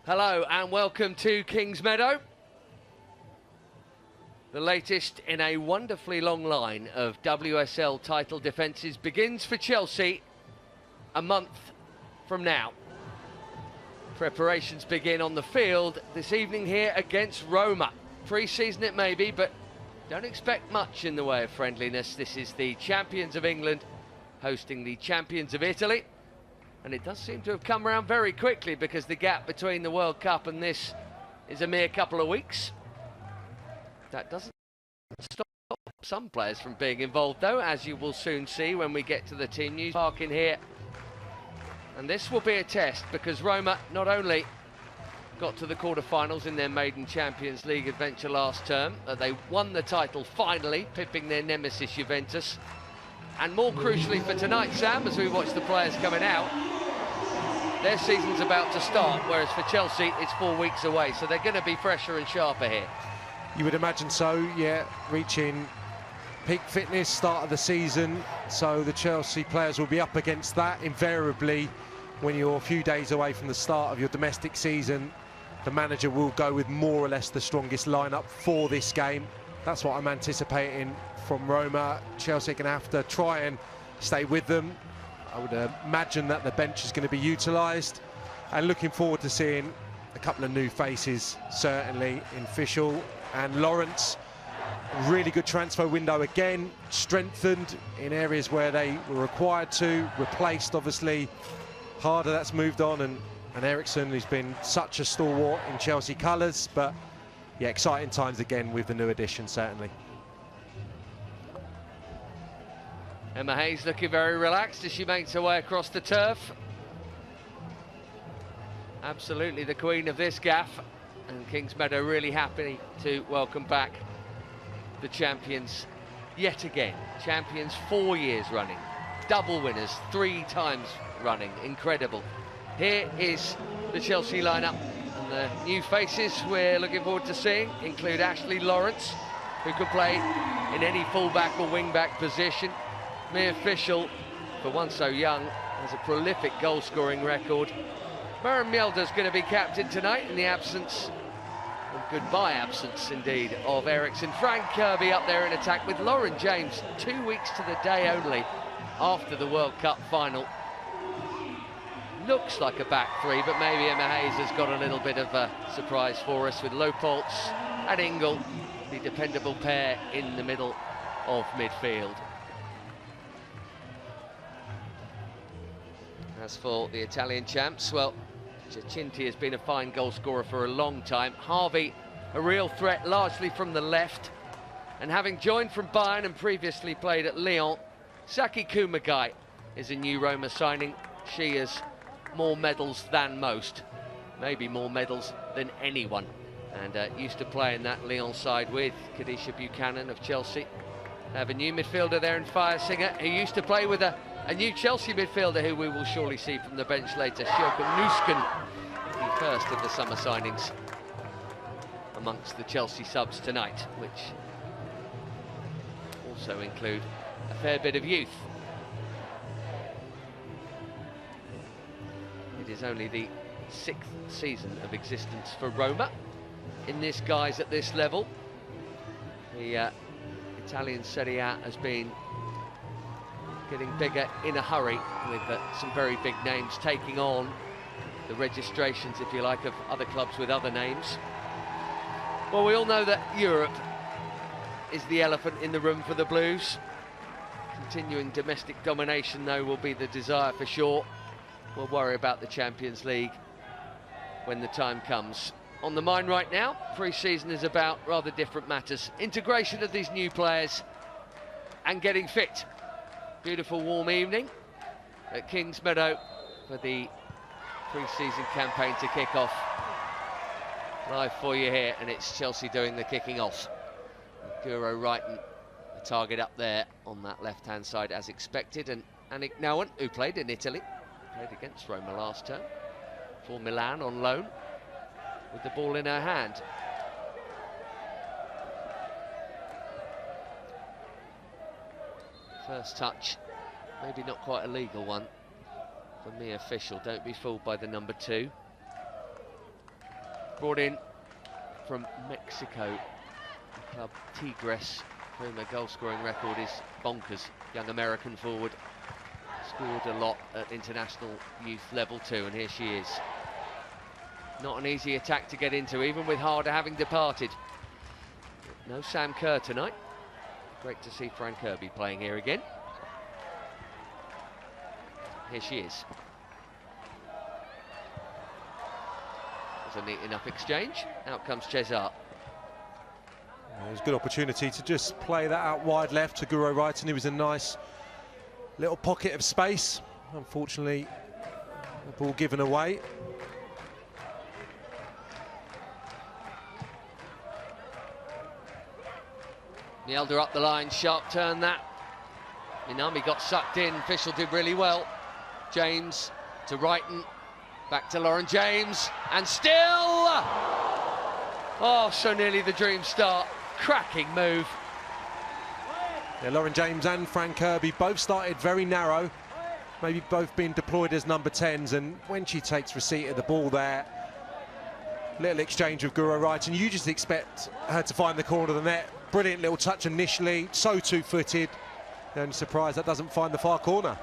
Hello and welcome to Kingsmeadow. The latest in a wonderfully long line of WSL title defences begins for Chelsea a month from now. Preparations begin on the field this evening here against Roma. Pre-season it may be, but don't expect much in the way of friendliness. This is the champions of England hosting the champions of Italy. And it does seem to have come around very quickly, because the gap between the World Cup and this is a mere couple of weeks. That doesn't stop some players from being involved, though, as you will soon see when we get to the team news park in here. And this will be a test, because Roma not only got to the quarter-finals in their maiden Champions League adventure last term, they won the title finally, pipping their nemesis Juventus. And more crucially for tonight, Sam, as we watch the players coming out, their season's about to start, whereas for Chelsea it's 4 weeks away, so they're going to be fresher and sharper here. You would imagine so, yeah, reaching peak fitness, start of the season, so the Chelsea players will be up against that. Invariably, when you're a few days away from the start of your domestic season, the manager will go with more or less the strongest lineup for this game. That's what I'm anticipating from Roma. Chelsea are going to have to try and stay with them. I would imagine that the bench is going to be utilised, and looking forward to seeing a couple of new faces, certainly in Fischl and Lawrence. Really good transfer window again, strengthened in areas where they were required to, replaced obviously Harder, that's moved on, and Eriksen, who's been such a stalwart in Chelsea colours. But yeah, exciting times again with the new addition, certainly. Emma Hayes looking very relaxed as she makes her way across the turf. Absolutely the queen of this gaff, and Kingsmeadow really happy to welcome back the champions yet again. Champions 4 years running, double winners 3 times running, incredible. Here is the Chelsea lineup, and the new faces we're looking forward to seeing include Ashley Lawrence, who can play in any fullback or wing-back position. Mia Fischl, for one so young, has a prolific goal-scoring record. Maren Mjelder's going to be captain tonight in the absence, goodbye absence indeed, of Eriksen. Fran Kirby up there in attack with Lauren James 2 weeks to the day only after the World Cup final. Looks like a back three, but maybe Emma Hayes has got a little bit of a surprise for us with Lopoltz and Ingle, the dependable pair in the middle of midfield. As for the Italian champs, well, Giacinti has been a fine goal scorer for a long time. Harvey, a real threat largely from the left. And having joined from Bayern and previously played at Lyon, Saki Kumagai is a new Roma signing. She has more medals than most, maybe more medals than anyone, and used to play in that Lyon side with Kadisha Buchanan of Chelsea. They have a new midfielder there in Firesinger, who used to play with a new Chelsea midfielder who we will surely see from the bench later, Sjoeke Nusken, the first of the summer signings amongst the Chelsea subs tonight, which also include a fair bit of youth. It is only the 6th season of existence for Roma in this guise at this level. The Italian Serie A has been getting bigger in a hurry, with some very big names taking on the registrations, if you like, of other clubs with other names. Well, we all know that Europe is the elephant in the room for the Blues. Continuing domestic domination, though, will be the desire for sure. We'll worry about the Champions League when the time comes. On the mind right now, pre-season is about rather different matters. Integration of these new players and getting fit. Beautiful warm evening at Kingsmeadow for the pre-season campaign to kick off. Live for you here, and it's Chelsea doing the kicking off. Guro Wrighton, the target up there on that left-hand side as expected, and Annick Nouwen, who played in Italy, played against Roma last term for Milan on loan, with the ball in her hand. First touch, maybe not quite a legal one for Mia Fischl. Don't be fooled by the number 2. brought in from Mexico, the club Tigres, whom a goal-scoring record is bonkers. Young American forward, scored a lot at international youth level too, and here she is. Not an easy attack to get into, even with Harder having departed. No Sam Kerr tonight. Great to see Fran Kirby playing here again. Here she is. There's a neat enough exchange. Out comes Cesar. There's a good opportunity to just play that out wide left to Guro Wrighton. He was a nice little pocket of space. Unfortunately, the ball given away. Mielda up the line, sharp turn that. Minami got sucked in, Fischl did really well. James to Wrighton, back to Lauren James, and still! Oh, so nearly the dream start. Cracking move. Yeah, Lauren James and Fran Kirby both started very narrow, maybe both being deployed as number 10s, and when she takes receipt of the ball there, little exchange with Guro Wrighton, you just expect her to find the corner of the net. Brilliant little touch initially, so two-footed, and surprised that doesn't find the far corner.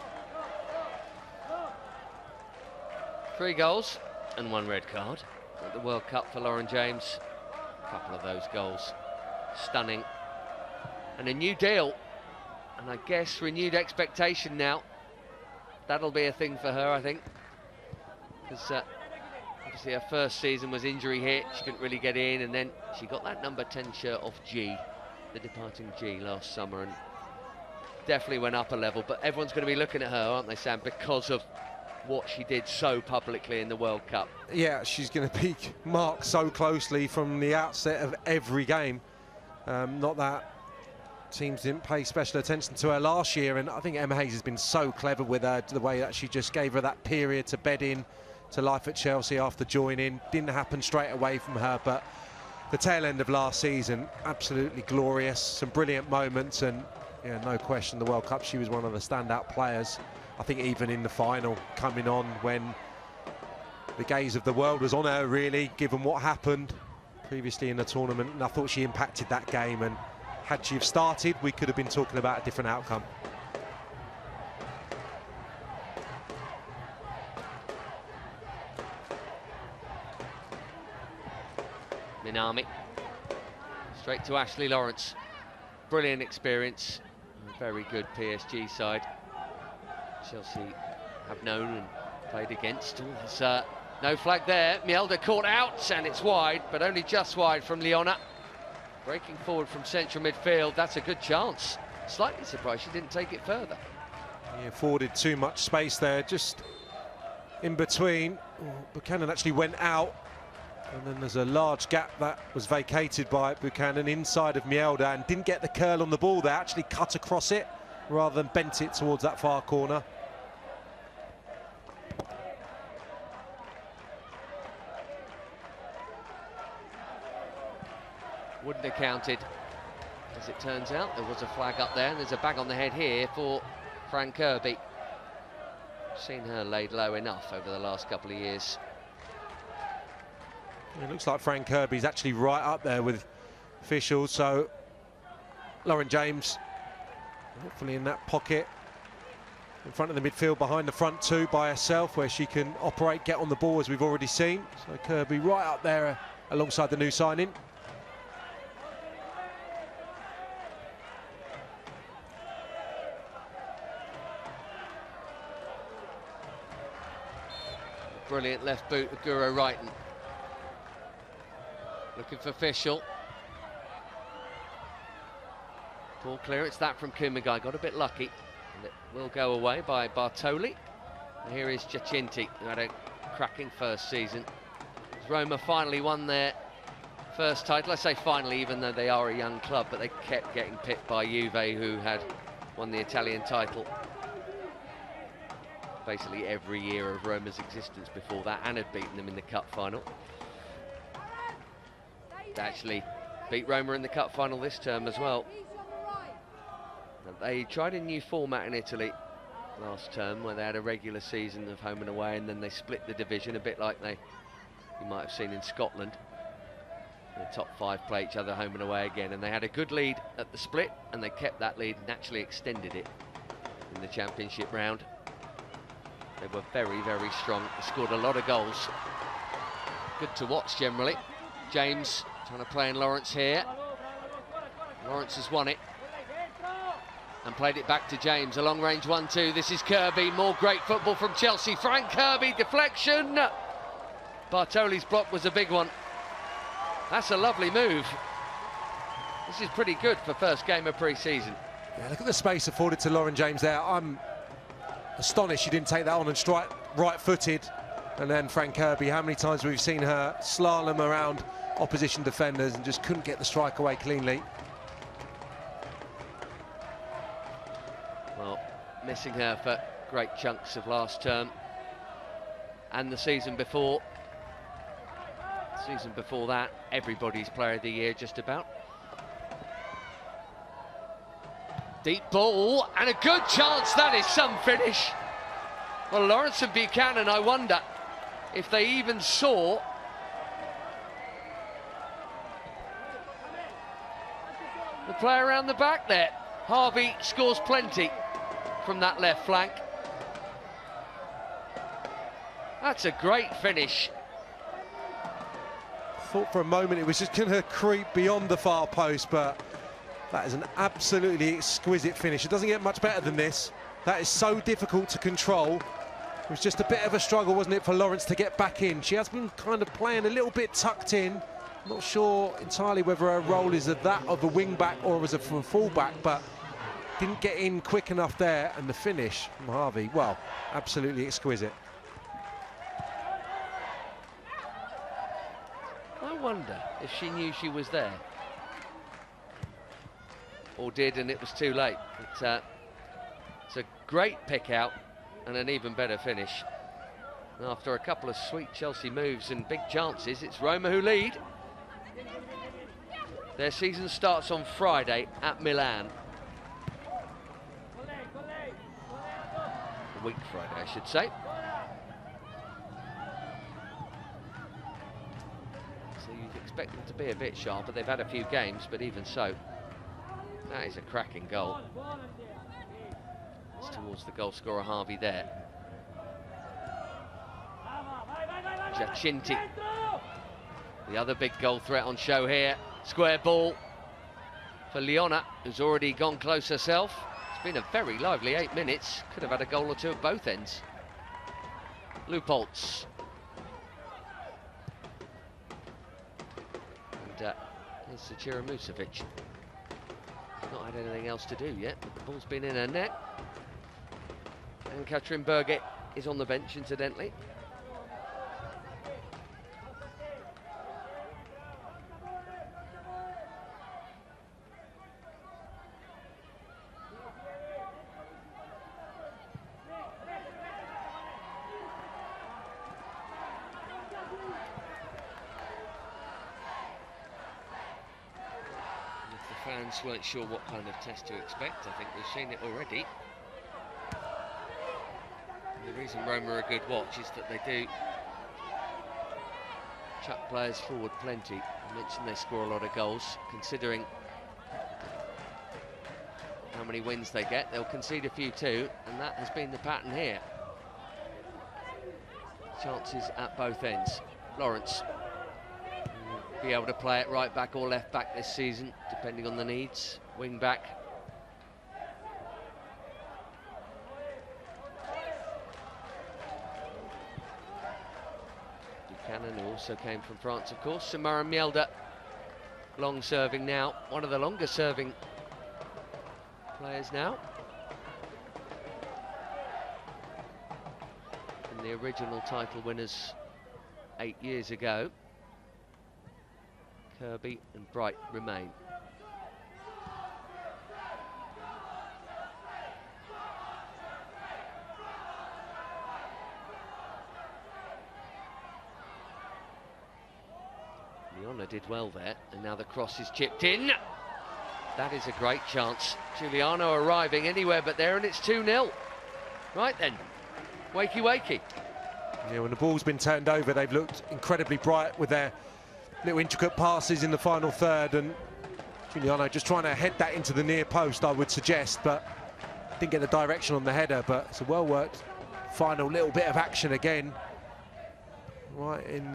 3 goals and 1 red card at the World Cup for Lauren James. A couple of those goals stunning, and a new deal, and I guess renewed expectation now. That'll be a thing for her, I think, because obviously her first season was injury hit, she couldn't really get in, and then she got that number 10 shirt off G, the departing G, last summer, and definitely went up a level. But everyone's going to be looking at her, aren't they, Sam, because of what she did so publicly in the World Cup. Yeah, she's going to be marked so closely from the outset of every game. Not that teams didn't pay special attention to her last year, and I think Emma Hayes has been so clever with her, the way that she just gave her that period to bed in to life at Chelsea after joining. Didn't happen straight away from her, but the tail end of last season, absolutely glorious, some brilliant moments, and yeah, no question, the World Cup, she was one of the standout players. I think even in the final, coming on when the gaze of the world was on her, really, given what happened previously in the tournament, and I thought she impacted that game, and had she have started, we could have been talking about a different outcome. Minami, straight to Ashley Lawrence. Brilliant experience, very good PSG side. Chelsea have known and played against. There's no flag there. Mielda caught out, and it's wide, but only just wide from Leona. Breaking forward from central midfield, that's a good chance. Slightly surprised she didn't take it further. He afforded too much space there, just in between. Buchanan actually went out, and then there's a large gap that was vacated by Buchanan inside of Mielda, and didn't get the curl on the ball there, actually cut across it rather than bent it towards that far corner. Wouldn't have counted, as it turns out. There was a flag up there, and there's a bag on the head here for Fran Kirby. Seen her laid low enough over the last couple of years. It looks like Fran Kirby's actually right up there with Fischl, so Lauren James hopefully in that pocket in front of the midfield, behind the front two by herself, where she can operate, get on the ball, as we've already seen. So Kirby right up there alongside the new signing. Brilliant left boot of Guro Wrighton. Looking for Fischl. Ball clearance, that from Kumagai. Got a bit lucky. And it will go away by Bartoli. And here is Giacinti, who had a cracking first season. Roma finally won their first title. I say finally, even though they are a young club, but they kept getting pipped by Juve, who had won the Italian title basically every year of Roma's existence before that, and had beaten them in the cup final. They actually beat Roma in the cup final this term as well. They tried a new format in Italy last term, where they had a regular season of home and away, and then they split the division, a bit like they you might have seen in Scotland. The top 5 play each other home and away again, and they had a good lead at the split, and they kept that lead and actually extended it in the championship round. They were very, very strong. They scored a lot of goals. Good to watch generally. James trying to play in Lawrence here. Lawrence has won it and played it back to James. A long range 1-2. This is Kirby. More great football from Chelsea. Fran Kirby, deflection. Bartoli's block was a big one. That's a lovely move. This is pretty good for first game of pre-season. Yeah, look at the space afforded to Lauren James there. I'm astonished she didn't take that on and strike right-footed. And then Fran Kirby, how many times we've seen her slalom around opposition defenders and just couldn't get the strike away cleanly. Well, missing her for great chunks of last term and the season before. Season before that, everybody's player of the year just about. Deep ball and a good chance. That is some finish. Well, Lawrence and Buchanan, I wonder if they even saw the player around the back there. Harvey scores plenty from that left flank. That's a great finish. Thought for a moment it was just going to creep beyond the far post, but that is an absolutely exquisite finish. It doesn't get much better than this. That is so difficult to control. It was just a bit of a struggle, wasn't it, for Lawrence to get back in. She has been kind of playing a little bit tucked in. I'm not sure entirely whether her role is that of a wing-back or as a full-back, but didn't get in quick enough there. And the finish from Harvey, well, absolutely exquisite. I wonder if she knew she was there. Or did, and it was too late. It's a great pick out and an even better finish. And after a couple of sweet Chelsea moves and big chances, it's Roma who lead. Their season starts on Friday at Milan. A week Friday, I should say. So you'd expect them to be a bit sharper. They've had a few games, but even so, that is a cracking goal. It's towards the goal scorer Harvey there. Giacinti, the other big goal threat on show here. Square ball for Leona, who's already gone close herself. It's been a very lively 8 minutes. Could have had a goal or two at both ends. Leupolz. And here's Zecira Musovic. Not had anything else to do yet, but the ball's been in her net. And Katrin Berger is on the bench, incidentally. Fans weren't sure what kind of test to expect. I think we've seen it already. And the reason Roma are a good watch is that they do chuck players forward plenty. I mentioned they score a lot of goals. Considering how many wins they get, they'll concede a few too, and that has been the pattern here. Chances at both ends. Lawrence be able to play it right back or left back this season, depending on the needs. Wing back. Buchanan, who also came from France, of course. Samara Mjelder, long serving now. One of the longest serving players now. And the original title winners 8 years ago. Kirby and Bright remain. Leona did well there, and now the cross is chipped in. That is a great chance. Giuliano arriving anywhere but there, and it's 2-0. Right then, wakey wakey. Yeah, when the ball's been turned over, they've looked incredibly bright with their little intricate passes in the final third, and Giuliano just trying to head that into the near post, I would suggest, but didn't get the direction on the header. But it's a well-worked final little bit of action again, right in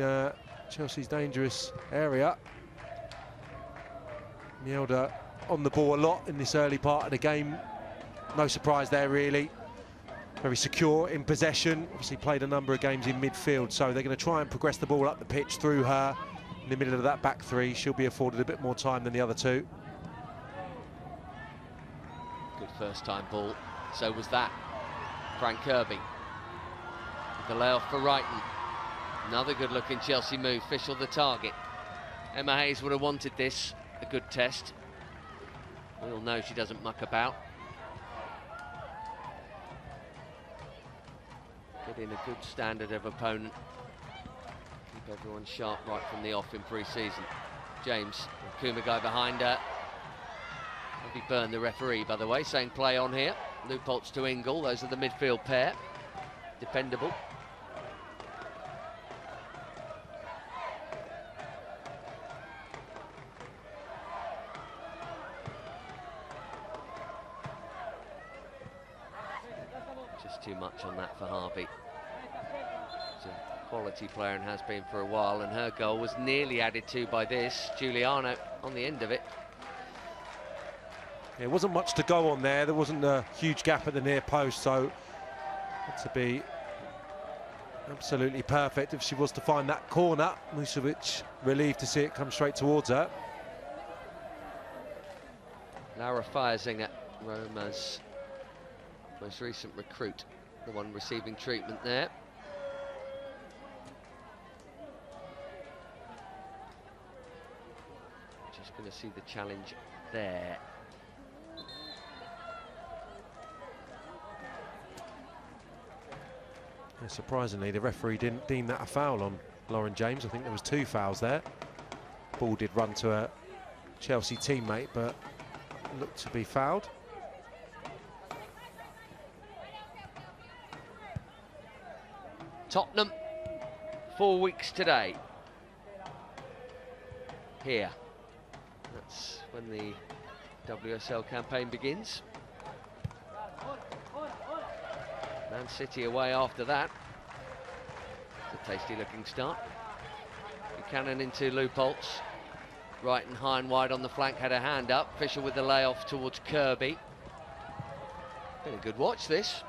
Chelsea's dangerous area. Mielda on the ball a lot in this early part of the game. No surprise there, really. Very secure in possession. Obviously played a number of games in midfield, so they're going to try and progress the ball up the pitch through her. In the middle of that back three, she'll be afforded a bit more time than the other two. Good first time ball, so was that. Fran Kirby with the layoff for Wrighton. Another good looking Chelsea move, Fischel the target. Emma Hayes would have wanted this, a good test. We all know she doesn't muck about. Get in a good standard of opponent. Keep everyone sharp right from the off in pre-season. James, Kumagai behind her. Maybe Byrne, the referee, by the way, saying play on here. Leupolz to Ingle, those are the midfield pair. Dependable. Just too much on that for Harvey. She's a quality player and has been for a while, and her goal was nearly added to by this. Giuliano on the end of it. There wasn't much to go on there. There wasn't a huge gap at the near post, so had to be absolutely perfect if she was to find that corner. Musovic relieved to see it come straight towards her. Laura Feiersinger, Roma's most recent recruit, the one receiving treatment there. Just going to see the challenge there. Yeah, surprisingly, the referee didn't deem that a foul on Lauren James. I think there was 2 fouls there. Ball did run to a Chelsea teammate, but looked to be fouled. Tottenham, 4 weeks today. Here. That's when the WSL campaign begins. Man City away after that. It's a tasty looking start. Buchanan into Leupolz. Right and high and wide on the flank, had a hand up. Fischel with the layoff towards Kirby. Been a good watch, this.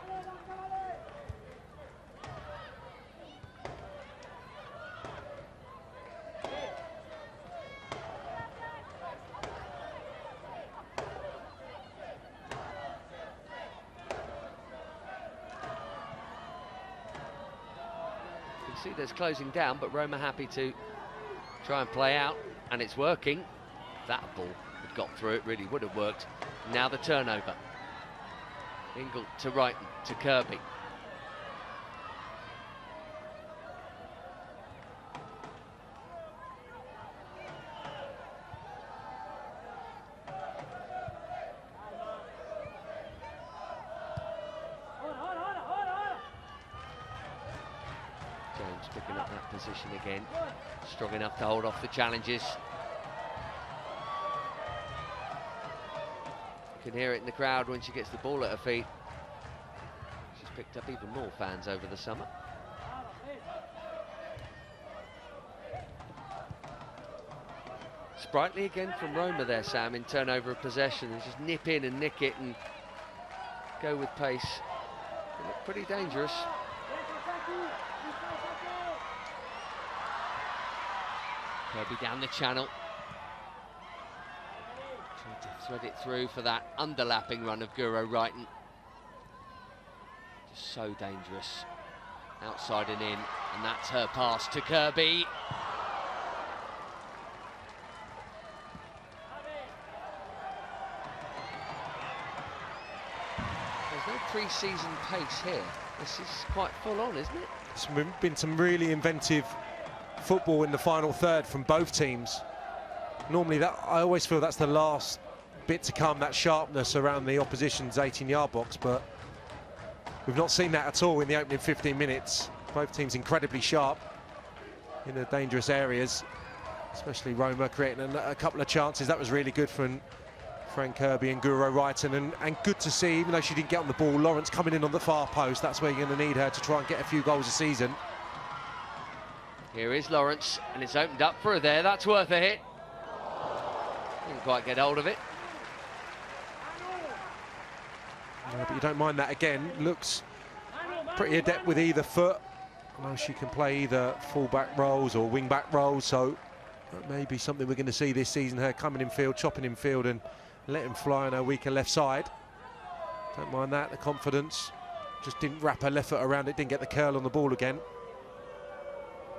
See, there's closing down, but Roma happy to try and play out, and it's working. That ball had got through, it really would have worked. Now the turnover. Ingle to Wrighton, to Kirby. Picking up that position again, strong enough to hold off the challenges. You can hear it in the crowd when she gets the ball at her feet. She's picked up even more fans over the summer. Sprightly again from Roma there, Sam, in turnover of possession, and just nip in and nick it and go with pace. They look pretty dangerous. Kirby down the channel. Tried to thread it through for that underlapping run of Guro Wrighton. Just so dangerous. Outside and in, and that's her pass to Kirby. There's no pre-season pace here. This is quite full on, isn't it? It's been some really inventive football in the final third from both teams. Normally, that I always feel that's the last bit to come, that sharpness around the opposition's 18-yard box, but we've not seen that at all in the opening 15 minutes. Both teams incredibly sharp in the dangerous areas, especially Roma creating a couple of chances. That was really good from Fran Kirby and Guro Wrighton, and good to see, even though she didn't get on the ball, Lawrence coming in on the far post. That's where you're going to need her to try and get a few goals a season. Here is Lawrence, and it's opened up for her there. That's worth a hit. Didn't quite get hold of it. No, but you don't mind that again. Looks pretty adept with either foot. I know she can play either full-back roles or wing-back roles, so that may be something we're going to see this season, her coming in field, chopping in field and letting fly on her weaker left side. Don't mind that, the confidence. Just didn't wrap her left foot around it, didn't get the curl on the ball again.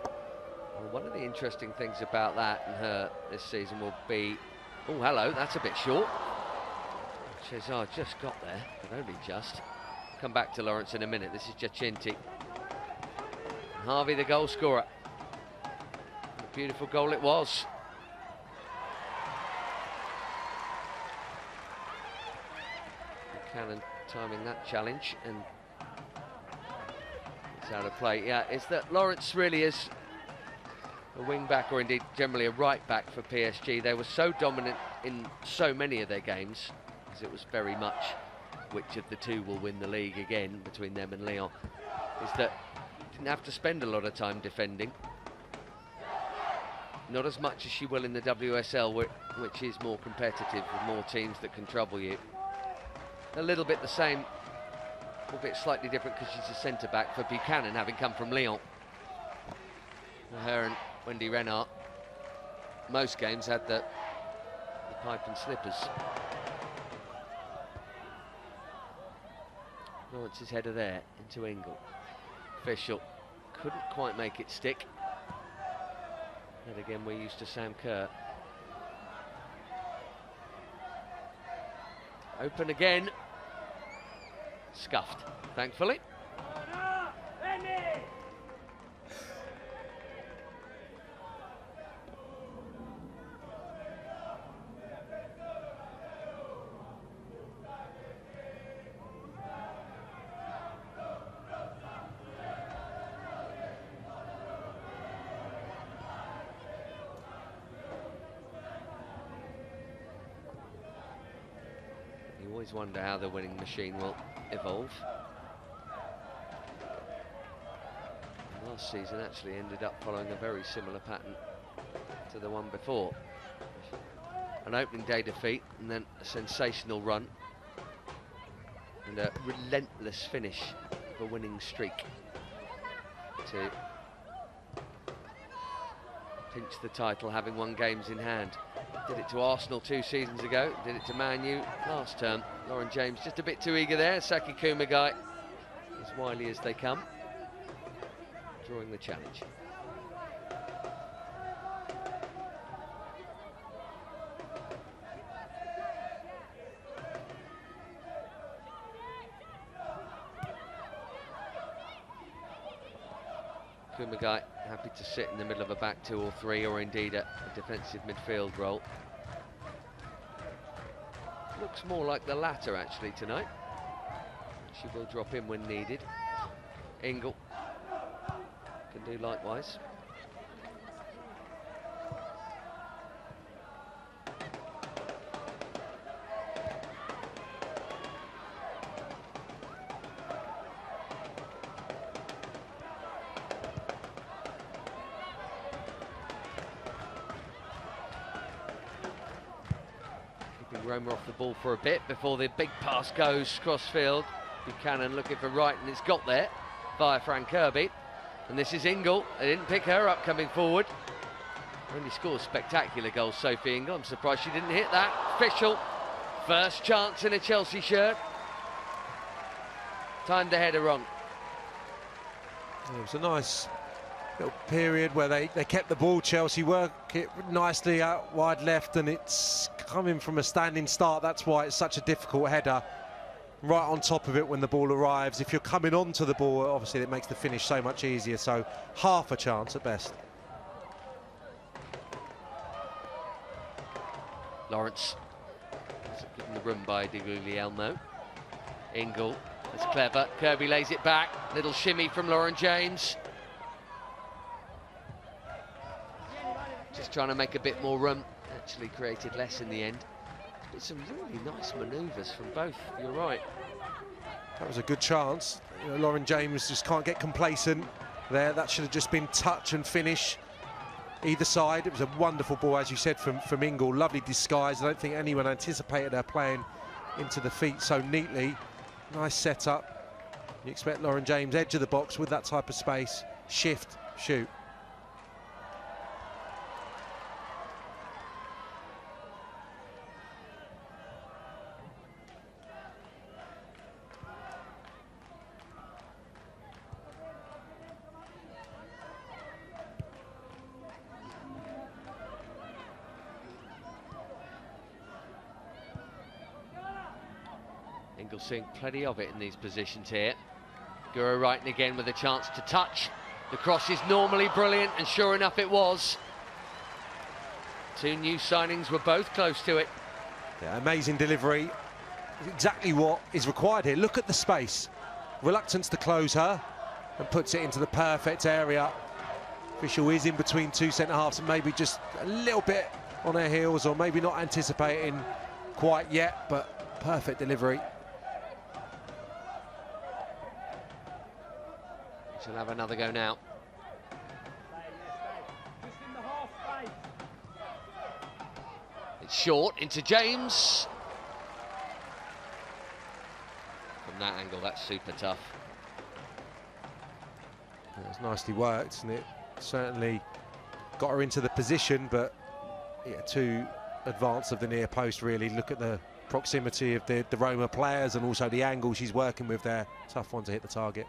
Well, one of the interesting things about that and her this season will be... Oh, hello, that's a bit short. Cesar just got there, but only just. Come back to Lawrence in a minute. This is Giacinti. Harvey, the goal scorer. A beautiful goal it was. Buchanan timing that challenge, and it's out of play. Yeah, it's that Lawrence really is a wing back, or indeed generally a right back for PSG. They were so dominant in so many of their games, because it was very much which of the two will win the league again between them and Lyon, is that didn't have to spend a lot of time defending. Not as much as she will in the WSL, which is more competitive with more teams that can trouble you. A little bit the same, albeit slightly different because she's a centre-back for Buchanan, having come from Lyon. Her and Wendy Renard, most games had the pipe and slippers. Lawrence's header there into Ingle. Official couldn't quite make it stick. And again, we're used to Sam Kerr. Open again. Scuffed, thankfully. Always wonder how the winning machine will evolve. Last season actually ended up following a very similar pattern to the one before. An opening day defeat and then a sensational run and a relentless finish of a winning streak to pinch the title, having won games in hand. Did it to Arsenal 2 seasons ago, did it to Man U last term. Lauren James just a bit too eager there. Saki Kumagai, as wily as they come, drawing the challenge. Kumagai happy to sit in the middle of a back 2 or 3, or indeed a defensive midfield role. Looks more like the latter actually tonight. She will drop in when needed. Ingle can do likewise. Roma off the ball for a bit before the big pass goes cross-field. Buchanan looking for right, and it's got there via Fran Kirby. And this is Ingle. They didn't pick her up coming forward. Only scores spectacular goals, Sophie Ingle. I'm surprised she didn't hit that. Official. First chance in a Chelsea shirt. Timed the header wrong. It was a nice little period where they kept the ball. Chelsea work it nicely out wide left, and it's coming from a standing start. That's why it's such a difficult header. Right on top of it when the ball arrives. If you're coming onto the ball, obviously it makes the finish so much easier. So half a chance at best. Lawrence given the room by Di Guglielmo. Ingle, that's clever. Kirby lays it back. Little shimmy from Lauren James. just trying to make a bit more room. Actually created less in the end. But some really nice manoeuvres from both, you're right. That was a good chance. You know, Lauren James just can't get complacent there. That should have just been touch and finish either side. It was a wonderful ball, as you said, from Ingle. Lovely disguise. I don't think anyone anticipated her playing into the feet so neatly. Nice setup. You expect Lauren James, edge of the box with that type of space. Shift, shoot. Ingle's seeing plenty of it in these positions here. Guro Wrighton again with a chance to touch. The cross is normally brilliant, and sure enough it was. Two new signings were both close to it. Yeah, amazing delivery. Exactly what is required here. Look at the space. Reluctance to close her, and puts it into the perfect area. Official is in between two centre-halves and maybe just a little bit on her heels, or maybe not anticipating quite yet, but perfect delivery. She'll have another go now. It's short into James. From that angle, that's super tough. Yeah, it's nicely worked, and it certainly got her into the position, but yeah, too advanced of the near post, really. Look at the proximity of the Roma players and also the angle she's working with there. Tough one to hit the target.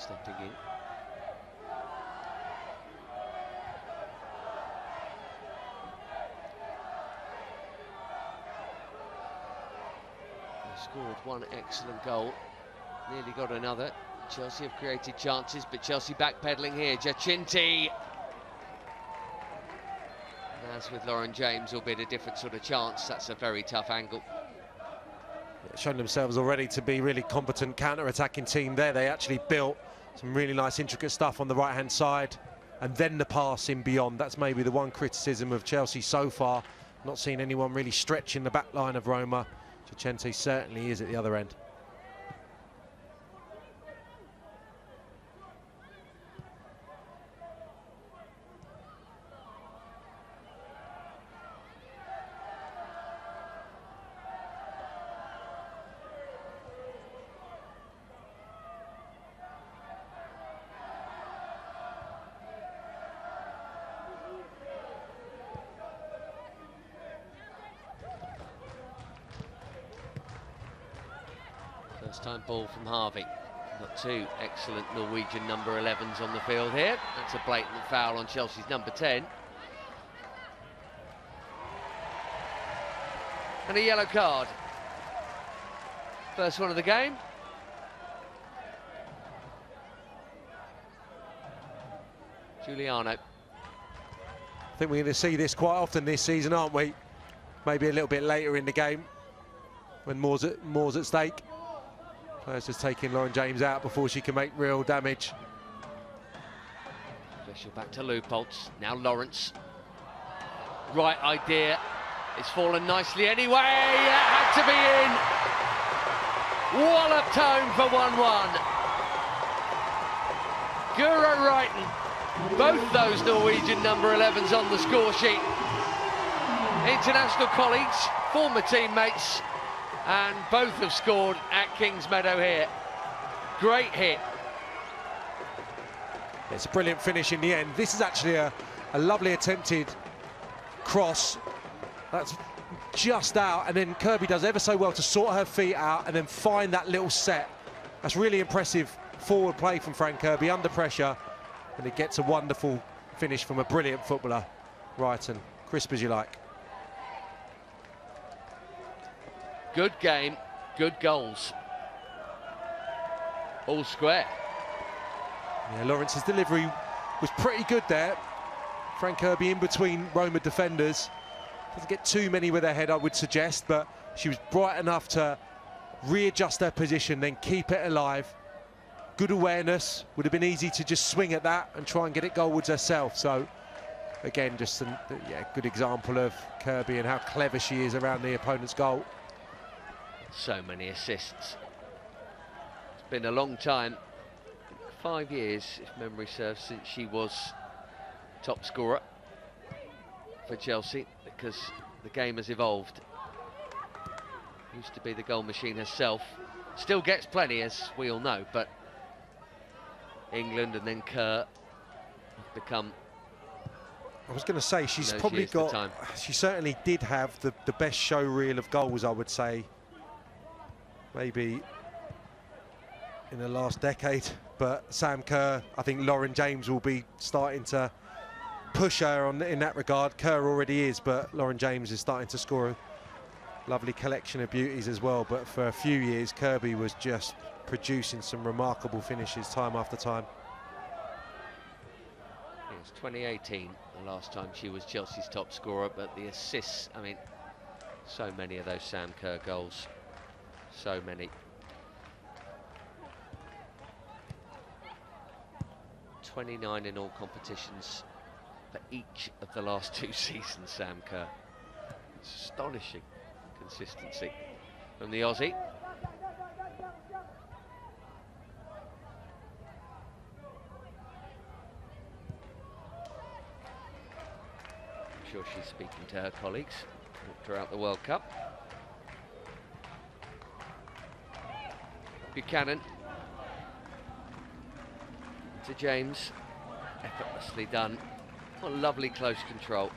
Stepping in. They scored one excellent goal, nearly got another. Chelsea have created chances, but Chelsea backpedaling here. Giacinti. As with Lauren James, albeit a different sort of chance, that's a very tough angle. Shown themselves already to be really competent counter-attacking team there. They actually built some really nice intricate stuff on the right-hand side, and then the pass in beyond. That's maybe the one criticism of Chelsea so far. Not seen anyone really stretching the back line of Roma. Giacinti certainly is at the other end. First time ball from Harvey. Got two excellent Norwegian number 11s on the field here. That's a blatant foul on Chelsea's number 10. And a yellow card. First one of the game. Giuliano. I think we're going to see this quite often this season, aren't we? Maybe a little bit later in the game when more's at stake. Players just taking Lauren James out before she can make real damage. Official back to Leupolz. Now Lawrence. Right idea. It's fallen nicely anyway. That had to be in. Walloped home for 1-1. Guro Wrighton. Both those Norwegian number 11s on the score sheet. International colleagues, former teammates, and both have scored at Kingsmeadow here. Great hit. It's a brilliant finish in the end. This is actually a lovely attempted cross. That's just out, and then Kirby does ever so well to sort her feet out and then find that little set. That's really impressive forward play from Fran Kirby under pressure, and it gets a wonderful finish from a brilliant footballer. Wrighton, crisp as you like. Good game, good goals. all square. Yeah, Lawrence's delivery was pretty good there. Fran Kirby in between Roma defenders. Doesn't get too many with her head, I would suggest, but she was bright enough to readjust her position, then keep it alive. Good awareness. Would have been easy to just swing at that and try and get it goalwards herself. So, again, just a good example of Kirby and how clever she is around the opponent's goal. So many assists. It's been a long time, 5 years, if memory serves, since she was top scorer for Chelsea, because the game has evolved. Used to be the goal machine herself. Still gets plenty, as we all know, but England and then Kerr have become... I was going to say, she's probably got... She certainly did have the best show reel of goals, I would say. Maybe in the last decade, but Sam Kerr, I think Lauren James will be starting to push her in that regard. Kerr already is, but Lauren James is starting to score a lovely collection of beauties as well. But for a few years, Kirby was just producing some remarkable finishes time after time. It was 2018, the last time she was Chelsea's top scorer, but the assists, I mean, so many of those Sam Kerr goals, so many. 29 in all competitions for each of the last 2 seasons, Sam Kerr. It's astonishing consistency from the Aussie. I'm sure she's speaking to her colleagues throughout the World Cup. Buchanan to James, effortlessly done. What lovely close control.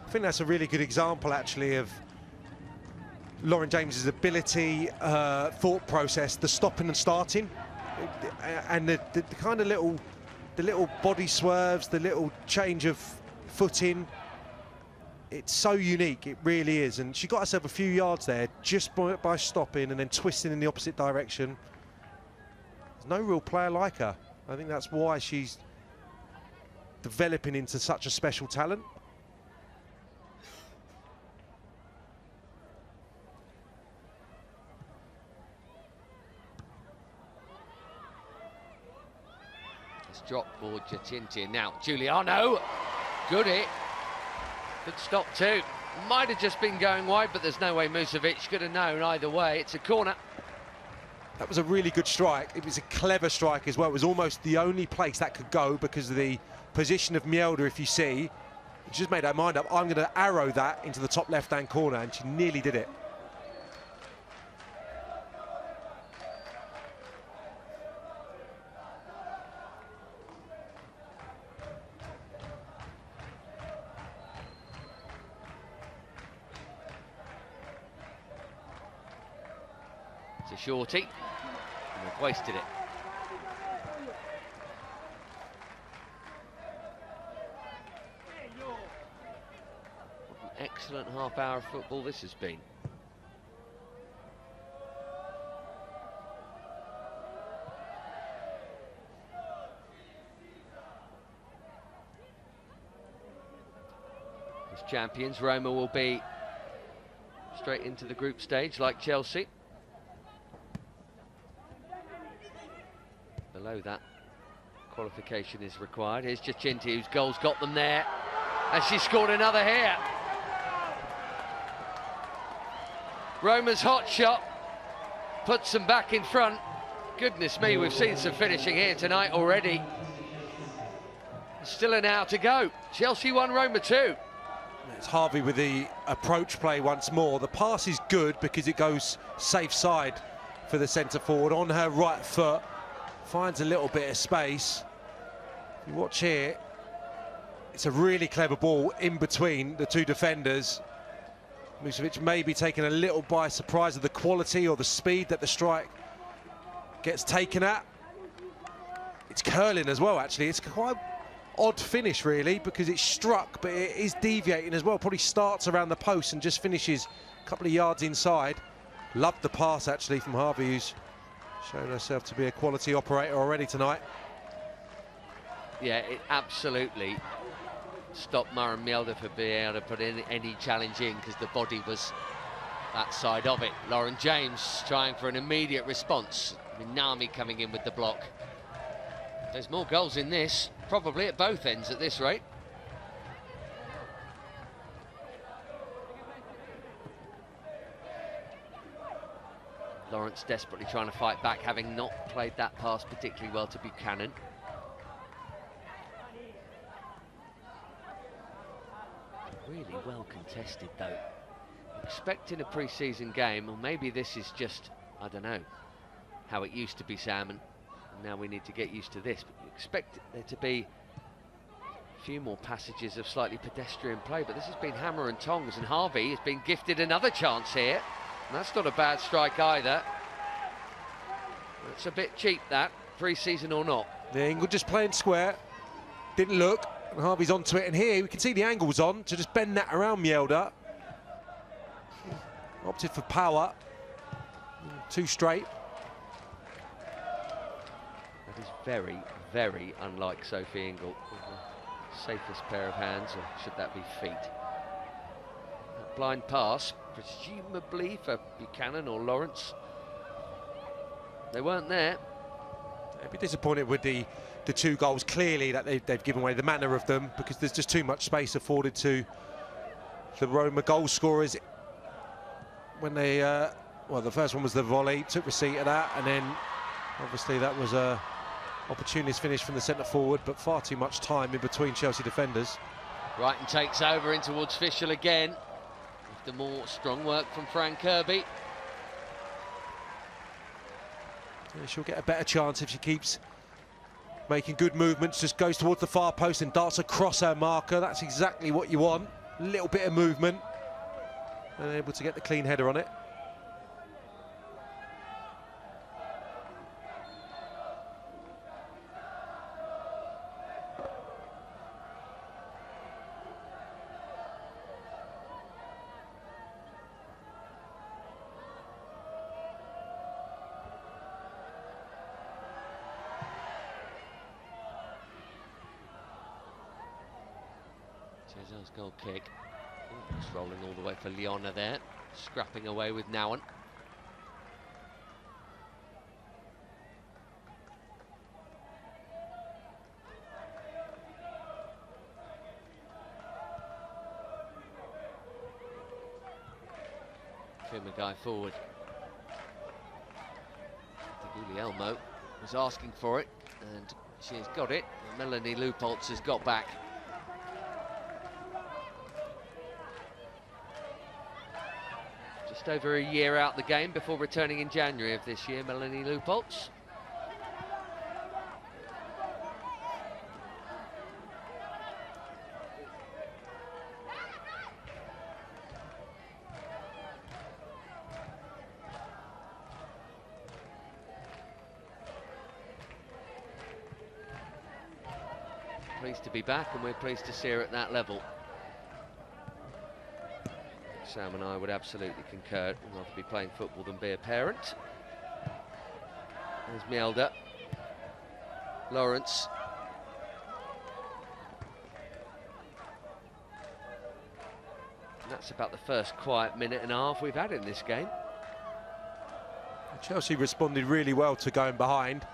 I think that's a really good example, actually, of Lauren James's ability, thought process, the stopping and starting, and the kind of little body swerves, the little change of footing. It's so unique, it really is. And she got herself a few yards there just by stopping and then twisting in the opposite direction. There's no real player like her. I think that's why she's developing into such a special talent. It's dropped for Giacinti. Now Giuliano, good hit. Good stop too. Might have just been going wide, but there's no way Musovic could have known either way. It's a corner. That was a really good strike. It was a clever strike as well. It was almost the only place that could go because of the position of Mjelde, if you see. She just made her mind up. I'm going to arrow that into the top left-hand corner, and she nearly did it. It's a shorty, and they've wasted it. What an excellent half hour of football this has been. As champions, Roma will be straight into the group stage like Chelsea. Below that, qualification is required. Here's Giacinti, whose goal's got them there, and she scored another here. Roma's hot shot puts them back in front. Goodness me, we've seen some finishing here tonight already. Still an hour to go. Chelsea 1, Roma 2. It's Harvey with the approach play once more. The pass is good because it goes safe side for the centre forward on her right foot. Finds a little bit of space. If you watch here, it's a really clever ball in between the two defenders. Musovic may be taken a little by surprise of the quality or the speed that the strike gets taken at. It's curling as well, actually. It's quite odd finish really, because it's struck but it is deviating as well. Probably starts around the post and just finishes a couple of yards inside. Loved the pass actually from Harvey, who's shown herself to be a quality operator already tonight. Yeah, it absolutely stopped Maren Mjelde for being able to put in any challenge in, because the body was that side of it. Lauren James trying for an immediate response. Minami coming in with the block. There's more goals in this, probably at both ends at this rate. Lawrence desperately trying to fight back, having not played that pass particularly well to Buchanan. Really well contested though. Expecting a pre-season game, or maybe this is just, I don't know, how it used to be, Sam, and now we need to get used to this. But you expect there to be a few more passages of slightly pedestrian play, but this has been hammer and tongs, and Harvey has been gifted another chance here. And that's not a bad strike either. It's a bit cheap, that, pre-season or not. The Ingle just playing square, didn't look, and Harvey's onto it, and here we can see the angle's on to just bend that around Mjelde. Opted for power, too straight. That is very, very unlike Sophie Ingle. The safest pair of hands, or should that be feet? That blind pass, presumably for Buchanan or Lawrence. They weren't there. I'd be disappointed with the two goals, clearly, that they've given away, the manner of them, because there's just too much space afforded to the Roma goal scorers. When they, well, the first one was the volley, took receipt of that, and then obviously that was a opportunist finish from the centre forward, but far too much time in between Chelsea defenders. Brighton takes over in towards Fischel again, after more strong work from Fran Kirby. Yeah, she'll get a better chance if she keeps making good movements, just goes towards the far post and darts across her marker. That's exactly what you want, a little bit of movement, and able to get the clean header on it. Cesar's goal kick. Just rolling all the way for Leona there, scrapping away with Nowen. Guy forward. Guglielmo was asking for it, and she has got it. Melanie Leupolz has got back. Just over a year out the game before returning in January of this year, Melanie Leupolz. Pleased to be back, and we're pleased to see her at that level. Sam and I would absolutely concur. We'd rather be playing football than be a parent. There's Mjelde. Lawrence. And that's about the first quiet minute and a half we've had in this game. Chelsea responded really well to going behind.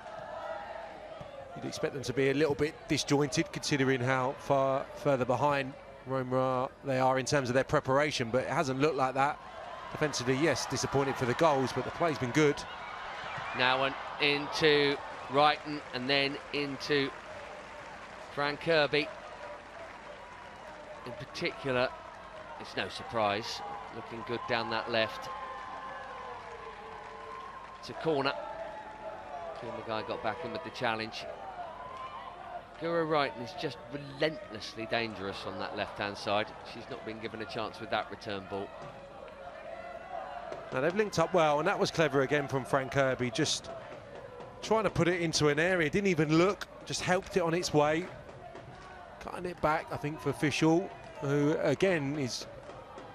You'd expect them to be a little bit disjointed, considering how far further behind Roma they are in terms of their preparation, but it hasn't looked like that. Defensively, yes, disappointed for the goals, but the play's been good. Now into Wrighton and then into Fran Kirby. In particular, it's no surprise, looking good down that left. It's a corner. The guy got back in with the challenge. Gura Wrighton is just relentlessly dangerous on that left-hand side. She's not been given a chance with that return ball. Now they've linked up well, and that was clever again from Fran Kirby, just trying to put it into an area, didn't even look, just helped it on its way. Cutting it back, I think, for Official, who again is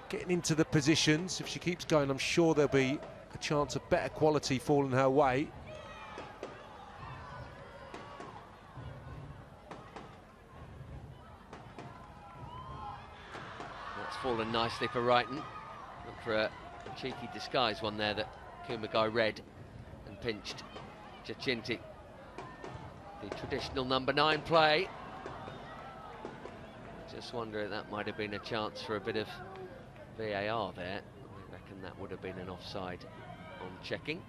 getting into the positions. If she keeps going, I'm sure there'll be a chance of better quality falling her way. That's fallen nicely for Brighton. Look for a cheeky disguise one there that Kumagai read and pinched Giacinti. The traditional number 9 play. Just wonder if that might have been a chance for a bit of VAR there. I reckon that would have been an offside on checking.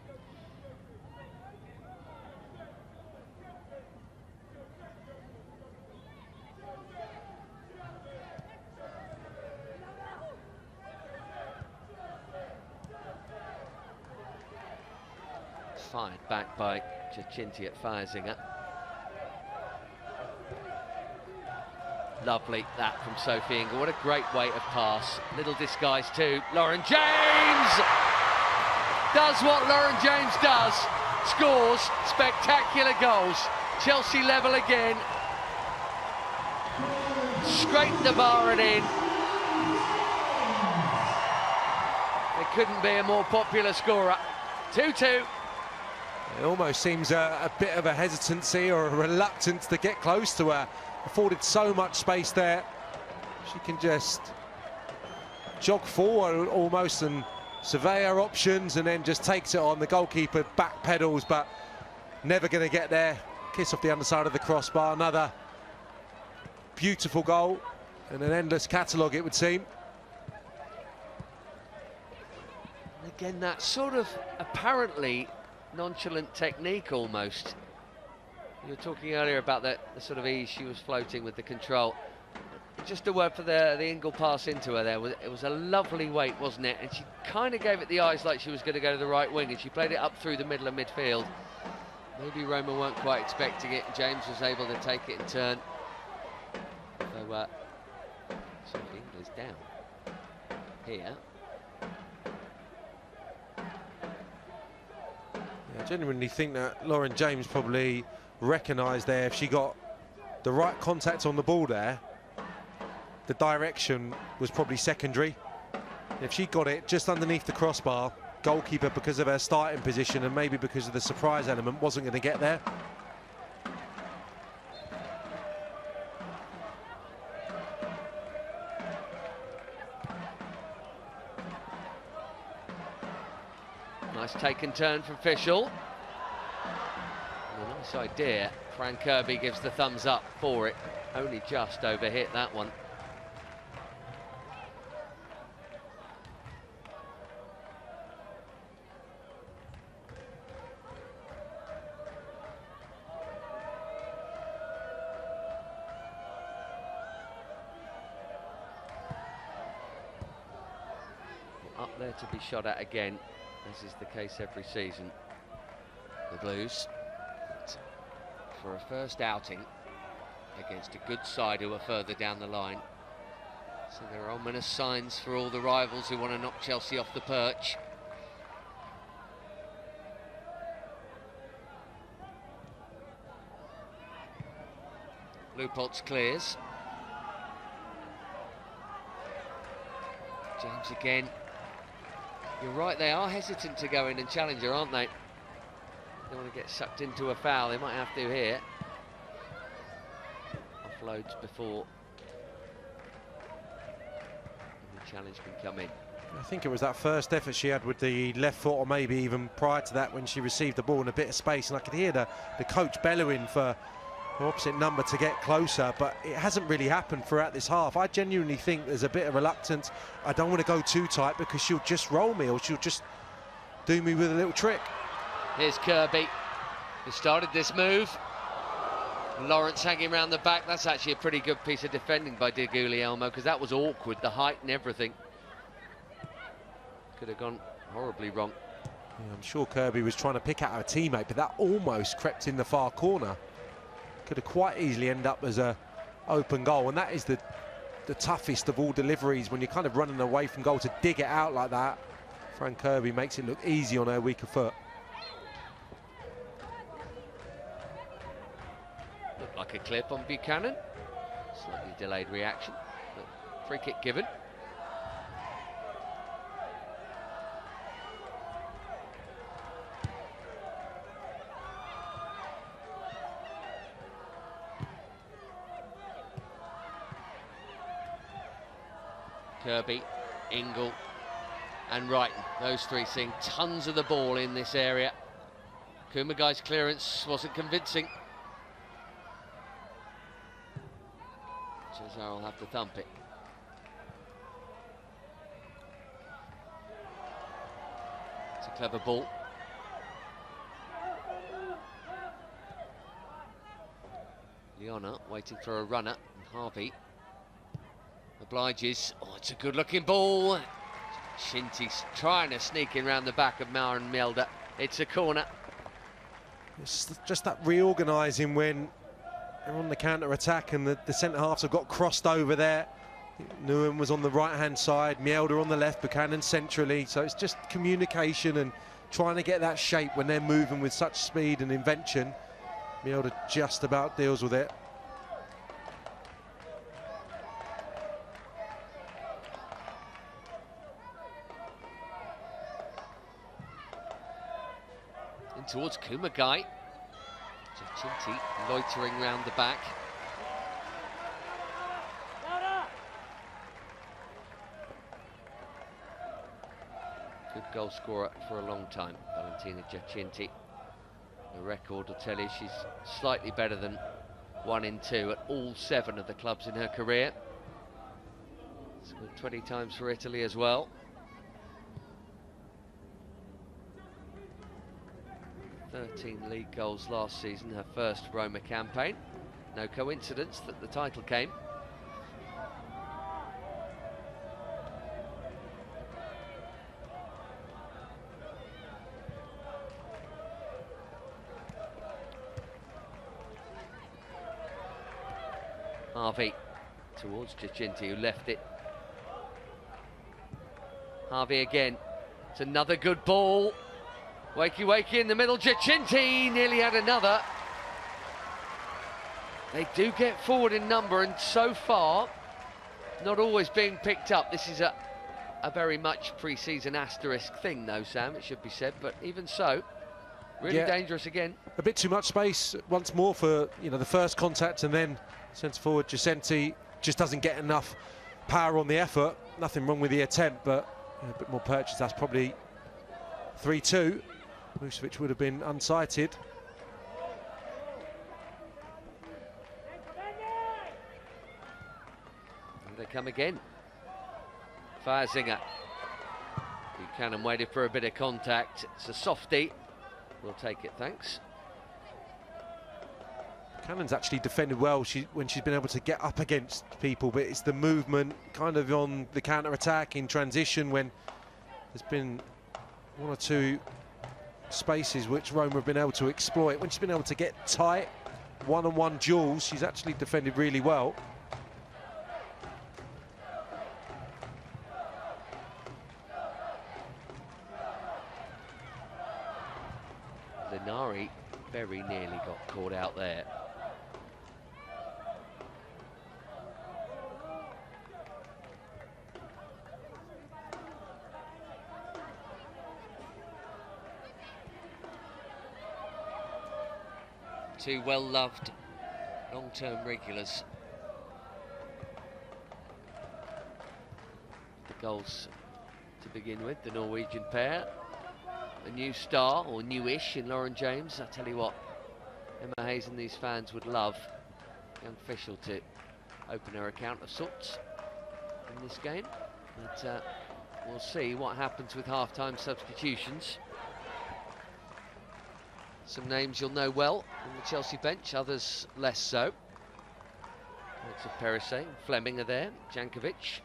Fired back by Giacinti at Feiersinger. Lovely, that from Sophie Ingle. What a great weight of pass. Little disguise too. Lauren James does what Lauren James does. Scores spectacular goals. Chelsea level again. Scraped the bar and in. There couldn't be a more popular scorer. 2-2. It almost seems a bit of a hesitancy or a reluctance to get close to her. Afforded so much space there. She can just jog forward almost and survey her options and then just takes it on. The goalkeeper back pedals, but never going to get there. Kiss off the underside of the crossbar. Another beautiful goal and an endless catalogue, it would seem. And again, that sort of apparently nonchalant technique almost. You were talking earlier about the sort of ease she was floating with the control. Just a word for the Ingle pass into her there. It was a lovely weight, wasn't it? And she kind of gave it the eyes like she was going to go to the right wing, and she played it up through the middle of midfield. Maybe Roma weren't quite expecting it. James was able to take it in turn. So, Ingle is down here. I genuinely think that Lauren James probably recognised there, if she got the right contact on the ball there, the direction was probably secondary. If she got it just underneath the crossbar, goalkeeper, because of her starting position and maybe because of the surprise element, wasn't going to get there. Nice take and turn from Official. A nice idea. Fran Kirby gives the thumbs up for it. Only just overhit that one. Up there to be shot at again, as is the case every season. The Blues, for a first outing against a good side who are further down the line. So there are ominous signs for all the rivals who want to knock Chelsea off the perch. Leupolz clears. James again. You're right, they are hesitant to go in and challenge her, aren't they? They want to get sucked into a foul. They might have to here. Offloads before the challenge can come in. I think it was that first effort she had with the left foot, or maybe even prior to that when she received the ball in a bit of space, and I could hear the coach bellowing for the opposite number to get closer, but it hasn't really happened throughout this half. I genuinely think there's a bit of reluctance. I don't want to go too tight because she'll just roll me, or she'll just do me with a little trick. Here's Kirby, who started this move. Lawrence hanging around the back. That's actually a pretty good piece of defending by Di Guglielmo, because that was awkward, the height and everything. Could have gone horribly wrong. Yeah, I'm sure Kirby was trying to pick out her teammate, but that almost crept in the far corner. Could have quite easily ended up as a open goal, and that is the toughest of all deliveries, when you're kind of running away from goal, to dig it out like that. Fran Kirby makes it look easy on her weaker foot. Looked like a clip on Buchanan. Slightly delayed reaction, but free kick given. Kirby, Ingle and Wrighton, those three seeing tons of the ball in this area. Kumagai's clearance wasn't convincing. Cesar will have to thump it. It's a clever ball. Leona waiting for a runner, and Harvey obliges. Oh, it's a good looking ball. Shinty's trying to sneak in round the back of Maren Mjelde. It's a corner. It's just that reorganising when they're on the counter-attack and the centre-halves have got crossed over there. Nguyen was on the right-hand side, Mjelde on the left, Buchanan centrally. So it's just communication and trying to get that shape when they're moving with such speed and invention. Mjelde just about deals with it. In towards Kumagai. Chinty loitering round the back. Good goal scorer for a long time, Valentina Giacinti. The record will tell you she's slightly better than 1 in 2 at all 7 of the clubs in her career. Scored 20 times for Italy as well. .13 league goals last season, her first Roma campaign. No coincidence that the title came. Harvey towards Giacinti, who left it. Harvey again. It's another good ball. Wakey in the middle, Giacinti nearly had another. They do get forward in number, and so far, not always being picked up. This is a very much pre-season asterisk thing, though, Sam, it should be said, but even so, really dangerous again. A bit too much space once more for, you know, the first contact, and then centre forward Giacinti just doesn't get enough power on the effort. Nothing wrong with the attempt, but a bit more purchase. That's probably 3-2. Vucevic would have been unsighted. And they come again. Feiersinger. Buchanan waited for a bit of contact. It's a softie. We'll take it, thanks. Buchanan's actually defended well when she's been able to get up against people, but it's the movement kind of on the counter-attack in transition when there's been 1 or 2 spaces which Roma have been able to exploit. When she's been able to get tight, one-on-one duels, she's actually defended really well. Linari very nearly got caught out there. Two well-loved long-term regulars. The goals to begin with, the Norwegian pair. A new star, or newish, in Lauren James. I tell you what, Emma Hayes and these fans would love young official to open her account of sorts in this game. But we'll see what happens with half-time substitutions. Some names you'll know well on the Chelsea bench, others less so. Lots of Perise and Fleming are there, Jankovic.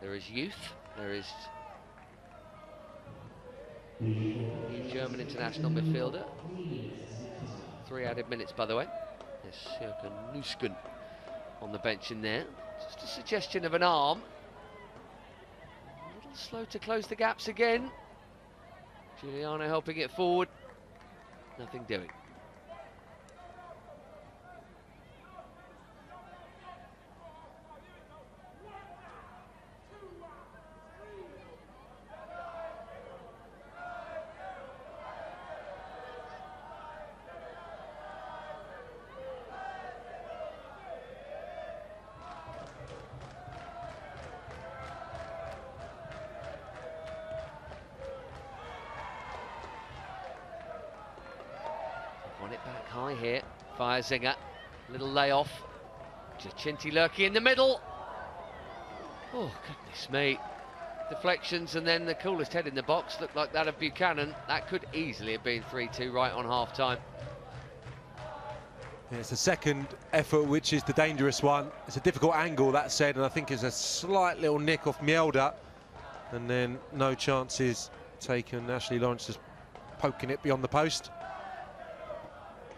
There is youth, there is new German international midfielder. 3 added minutes, by the way. Yes, Jürgen Nusken on the bench in there. Just a suggestion of an arm. A little slow to close the gaps again. Giuliano helping it forward. Nothing doing. high here. Fire Zinger. Little layoff. Giacinti lurking in the middle. Oh, goodness me. Deflections and then the coolest head in the box looked like that of Buchanan. That could easily have been 3-2 right on half-time. Yeah, it's the second effort, which is the dangerous one. It's a difficult angle, that said, and I think it's a slight little nick off Mjelde. And then no chances taken. Ashley Lawrence is poking it beyond the post.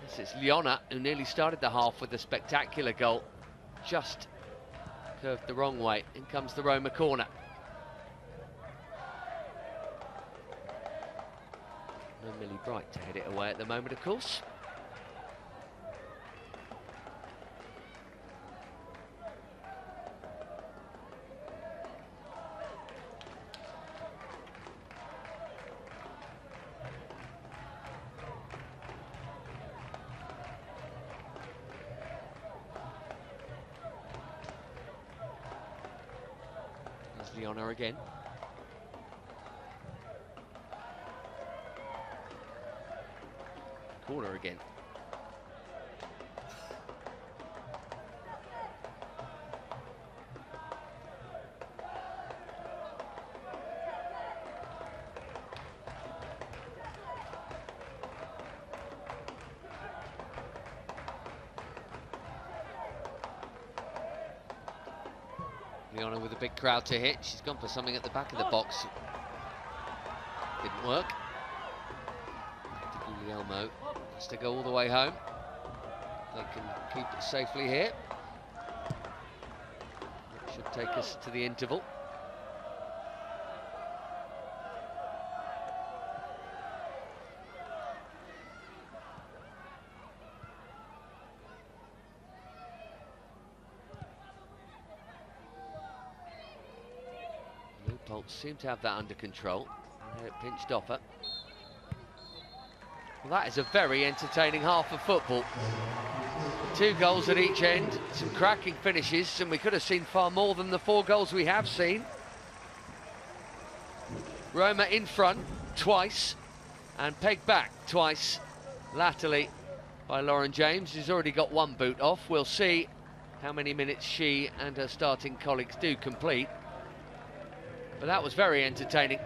This is Liona, who nearly started the half with a spectacular goal. Just curved the wrong way. In comes the Roma corner. No Millie Bright to head it away at the moment, of course. Liona again. Corner again. Liona with a big crowd to hit. She's gone for something at the back of the box. Didn't work. Guglielmo has to go all the way home. They can keep it safely here. That should take us to the interval. Seem to have that under control. Pinched off her. Well, that is a very entertaining half of football. 2 goals at each end, some cracking finishes, and we could have seen far more than the 4 goals we have seen. Roma in front twice and pegged back twice latterly by Lauren James, who's already got 1 boot off. We'll see how many minutes she and her starting colleagues do complete. But that was very entertaining.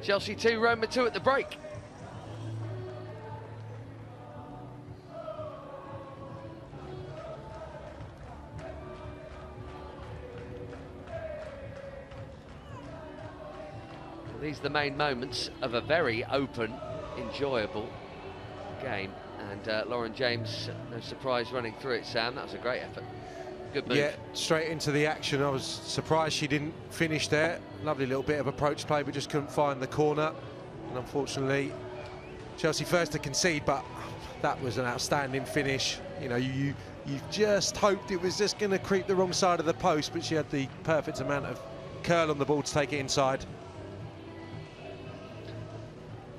Chelsea 2, Roma 2 at the break. Well, these are the main moments of a very open, enjoyable game. And Lauren James, no surprise running through it, Sam. That was a great effort. Good move. Yeah, straight into the action. I was surprised she didn't finish there. Lovely little bit of approach play, but just couldn't find the corner. And unfortunately, Chelsea first to concede, but that was an outstanding finish. You know, you just hoped it was just going to creep the wrong side of the post, but she had the perfect amount of curl on the ball to take it inside.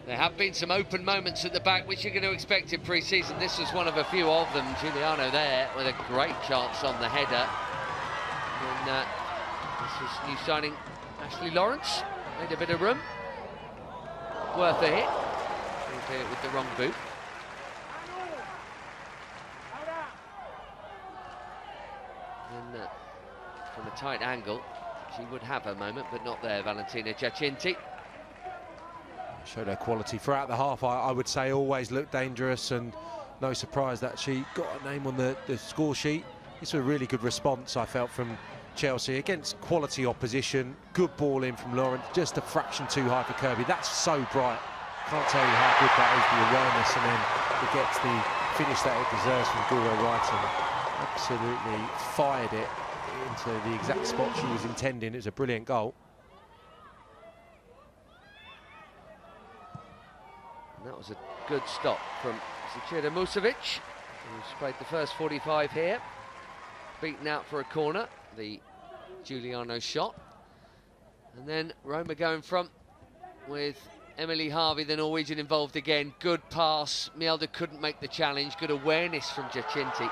There have been some open moments at the back, which you're going to expect in pre-season. This was one of a few of them. Giuliano there with a great chance on the header. And this was new signing Ashley Lawrence. Made a bit of room. Worth a hit. Albeit with the wrong boot. And from a tight angle, she would have her moment, but not there, Valentina Giacinti. Showed her quality throughout the half. I would say always looked dangerous, and no surprise that she got a name on the score sheet. It's a really good response, I felt, from Chelsea against quality opposition. Good ball in from Lawrence, just a fraction too high for Kirby. That's so bright. Can't tell you how good that is, the awareness, and then it gets the finish that it deserves from Guro Wrighton. Absolutely fired it into the exact spot she was intending. It was a brilliant goal. And that was a good stop from Zecira Musovic, who's played the first 45 here. Beaten out for a corner, the Giuliano shot. And then Roma going front with Emily Harvey, the Norwegian, involved again. Good pass. Mjelde couldn't make the challenge. Good awareness from Giacinti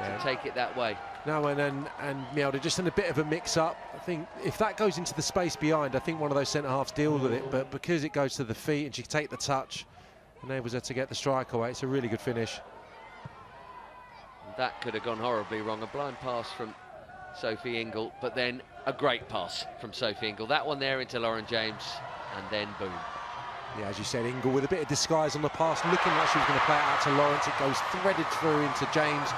to take it that way. No, and Mjelde just in a bit of a mix-up. I think if that goes into the space behind, I think one of those centre-halves deals with it, but because it goes to the feet and she can take the touch, enables her to get the strike away. It's a really good finish. That could have gone horribly wrong. A blind pass from Sophie Ingle, but then a great pass from Sophie Ingle. That one there into Lauren James, and then boom. Yeah, as you said, Ingle with a bit of disguise on the pass, looking like she was going to play it out to Lawrence. It goes threaded through into James.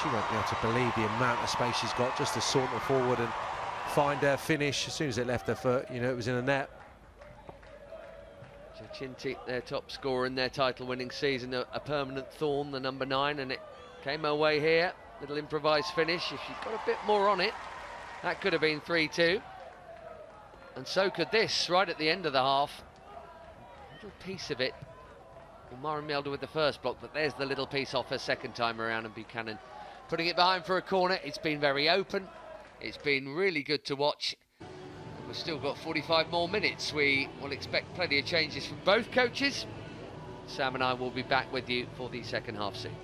She won't be able to believe the amount of space she's got just to saunter forward and find her finish. As soon as it left her foot, you know, it was in the net. So Chinty, their top scorer in their title-winning season, a permanent thorn, the number 9, and it came her way here. Little improvised finish. If she'd got a bit more on it, that could have been 3-2. And so could this, right at the end of the half. A little piece of it. Maren Mjelde with the first block, but there's the little piece off her second time around, and Buchanan putting it behind for a corner. It's been very open. It's been really good to watch. We've still got 45 more minutes. We will expect plenty of changes from both coaches. Sam and I will be back with you for the second half soon.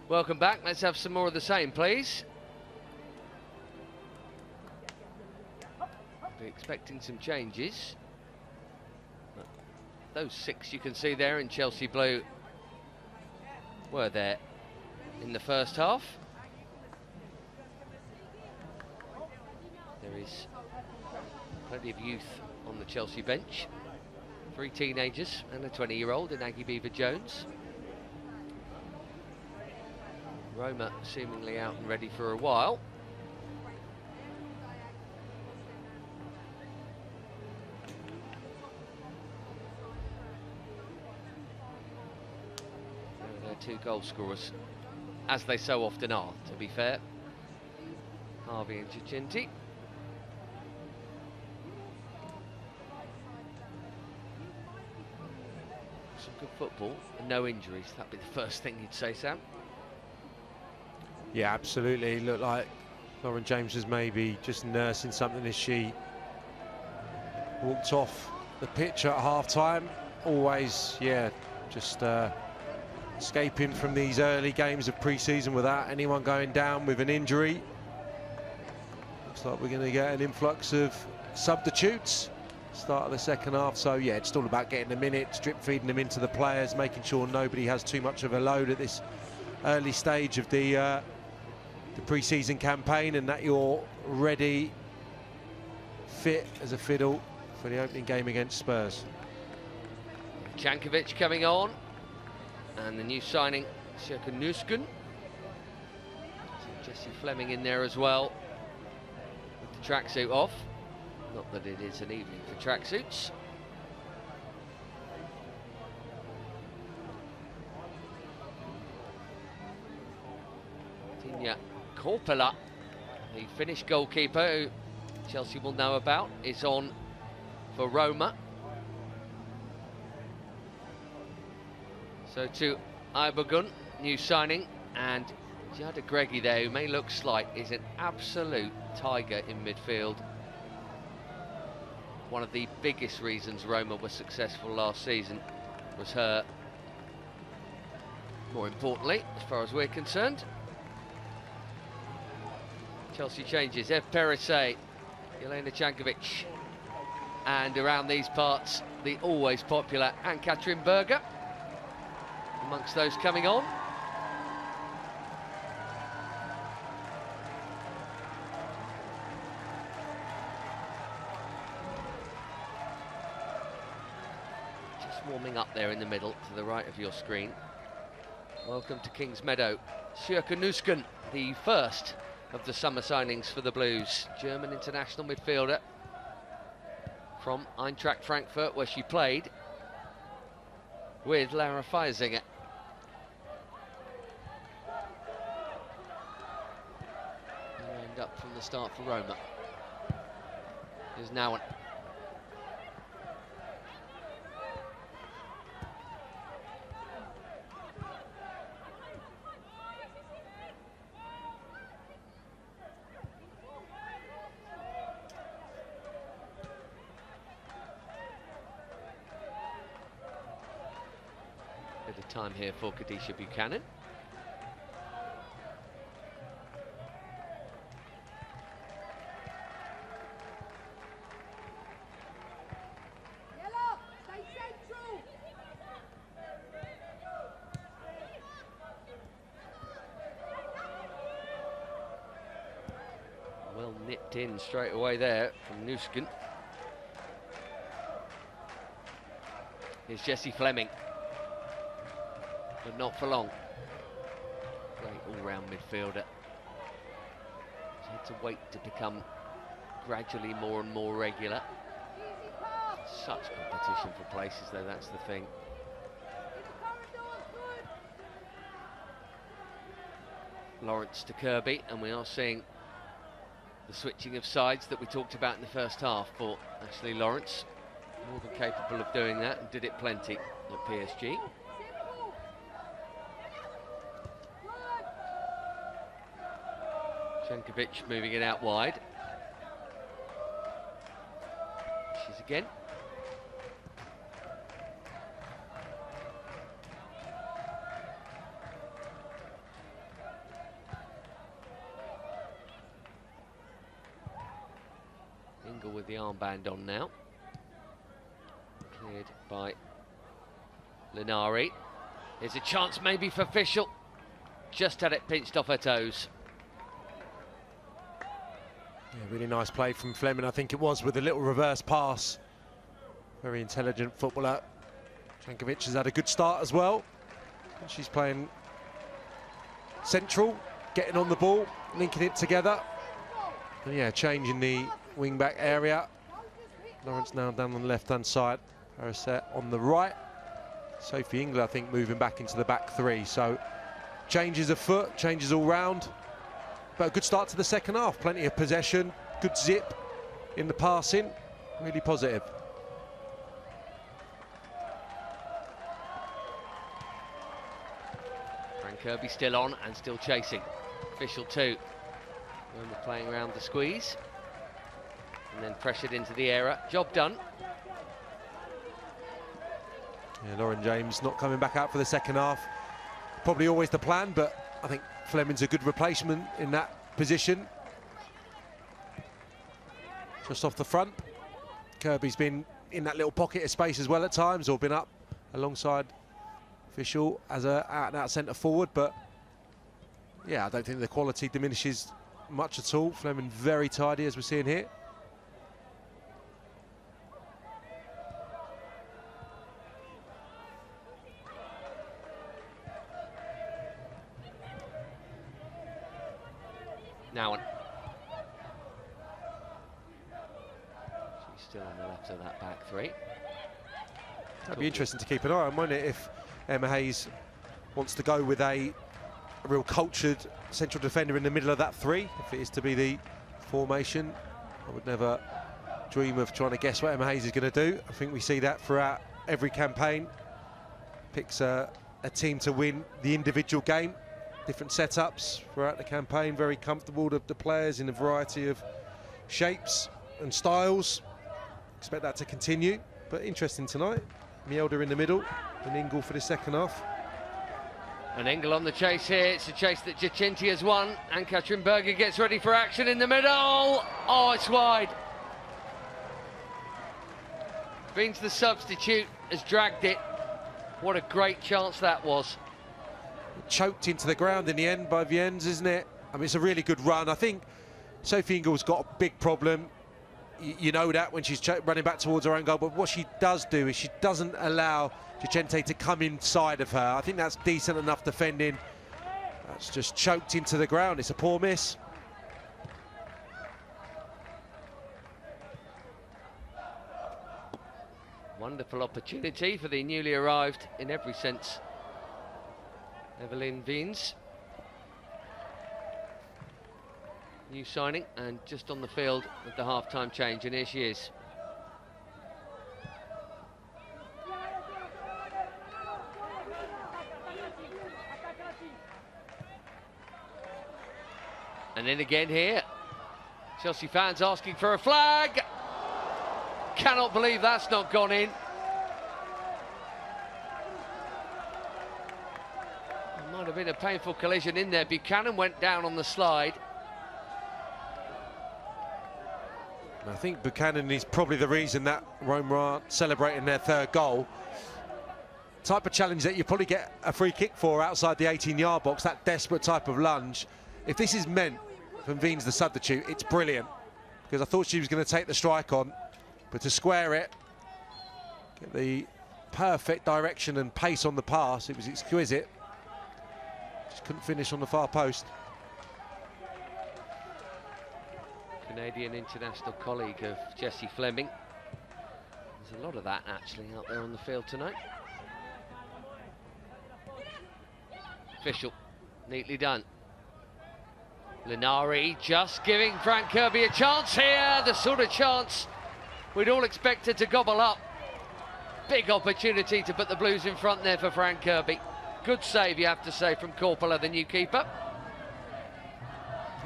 Welcome back. Let's have some more of the same, please. Be expecting some changes. But those 6 you can see there in Chelsea blue were there in the first half. There is plenty of youth on the Chelsea bench. 3 teenagers and a 20-year-old in Aggie Beaver-Jones. Roma seemingly out and ready for a while. They're 2 goal scorers, as they so often are, to be fair. Harvey and Giacinti. Some good football and no injuries. That'd be the first thing you'd say, Sam. Yeah, absolutely. It looked like Lauren James was maybe just nursing something as she walked off the pitch at half-time. Always, yeah, just escaping from these early games of pre-season without anyone going down with an injury. Looks like we're going to get an influx of substitutes start of the second half. So yeah, it's all about getting the minutes, drip feeding them into the players, making sure nobody has too much of a load at this early stage of the pre-season campaign, and that you're ready, fit as a fiddle for the opening game against Spurs. Jankovic coming on, and the new signing, Sjögren. Jesse Fleming in there as well, with the tracksuit off. Not that it is an evening for tracksuits. Tina Korpela, the Finnish goalkeeper, who Chelsea will know about, is on for Roma. So to Ibogun, new signing, and Jada Greggy there, who may look slight, is an absolute tiger in midfield. One of the biggest reasons Roma was successful last season was her. More importantly, as far as we're concerned. Chelsea changes, Ev Perisset, Jelena Jankovic, and around these parts, the always popular Ann-Katrin Berger, amongst those coming on. Just warming up there in the middle, to the right of your screen. Welcome to Kingsmeadow. Sjögren, the first of the summer signings for the Blues. German international midfielder from Eintracht Frankfurt, where she played with Lara Feisinger. Lined up from the start for Roma. Here's Nouwen. Bit of time here for Khadijah Buchanan. Well nipped in straight away there from Nusken. Here's Jessie Fleming, but not for long. Great all-round midfielder. She had to wait to become gradually more and more regular. Such competition for places though, that's the thing. Lawrence to Kirby, and we are seeing the switching of sides that we talked about in the first half for Ashley Lawrence. More than capable of doing that, and did it plenty at PSG. Jankovic moving it out wide. again. Ingle with the armband on now. Cleared by Linari. Here's a chance maybe for Fischl. Just had it pinched off her toes. Yeah, really nice play from Fleming, I think it was, with a little reverse pass. Very intelligent footballer. Jankovic has had a good start as well. She's playing central, getting on the ball, linking it together. And yeah, changing the wing-back area. Lawrence now down on the left-hand side. Paraset on the right. Sophie Ingler, I think, moving back into the back three. So changes afoot, changes all round. But a good start to the second half. Plenty of possession, good zip in the passing. Really positive. Fran Kirby still on and still chasing. Fischl too. Roma playing around the squeeze. And then pressured into the area. Job done. Yeah, Lauren James not coming back out for the second half. Probably always the plan, but I think Fleming's a good replacement in that position. Just off the front. Kirby's been in that little pocket of space as well at times, or been up alongside Fischl as a out-and-out centre forward, but yeah, I don't think the quality diminishes much at all. Fleming very tidy, as we're seeing here. Now on. She's still on the left of that back three. That'd be interesting to keep an eye on, won't it, if Emma Hayes wants to go with a real cultured central defender in the middle of that three, if it is to be the formation. I would never dream of trying to guess what Emma Hayes is going to do. I think we see that throughout every campaign. Picks a team to win the individual game. Different setups throughout the campaign, very comfortable, the players in a variety of shapes and styles. Expect that to continue, but interesting tonight. Mjelde in the middle and Ingle for the second half. And Ingle on the chase here. It's a chase that Giacinti has won, and Katrin Berger gets ready for action in the middle. Oh, it's wide. Beans, the substitute, has dragged it. What a great chance that was. Choked into the ground in the end by Viens, isn't it? I mean, it's a really good run. I think Sophie Ingle's got a big problem. You know that when she's running back towards her own goal, but what she does do is she doesn't allow Giacinti to come inside of her. I think that's decent enough defending. That's just choked into the ground. It's a poor miss. Wonderful opportunity for the newly arrived, in every sense, Evelyn Viens. New signing, and just on the field with the half-time change, and here she is. And then again here. Chelsea fans asking for a flag. Cannot believe that's not gone in. There might have been a painful collision in there. Buchanan went down on the slide. I think Buchanan is probably the reason that Roma are celebrating their third goal. Type of challenge that you probably get a free kick for outside the 18-yard box, that desperate type of lunge. If this is meant from Viens, the substitute, it's brilliant, because I thought she was going to take the strike on, but to square it, get the perfect direction and pace on the pass, it was exquisite. Just couldn't finish on the far post. Canadian international colleague of Jessie Fleming. There's a lot of that actually out there on the field tonight. Fischl, neatly done. Linari just giving Fran Kirby a chance here, the sort of chance we'd all expected to gobble up. Big opportunity to put the Blues in front there for Fran Kirby. Good save, you have to say, from Korpela, the new keeper.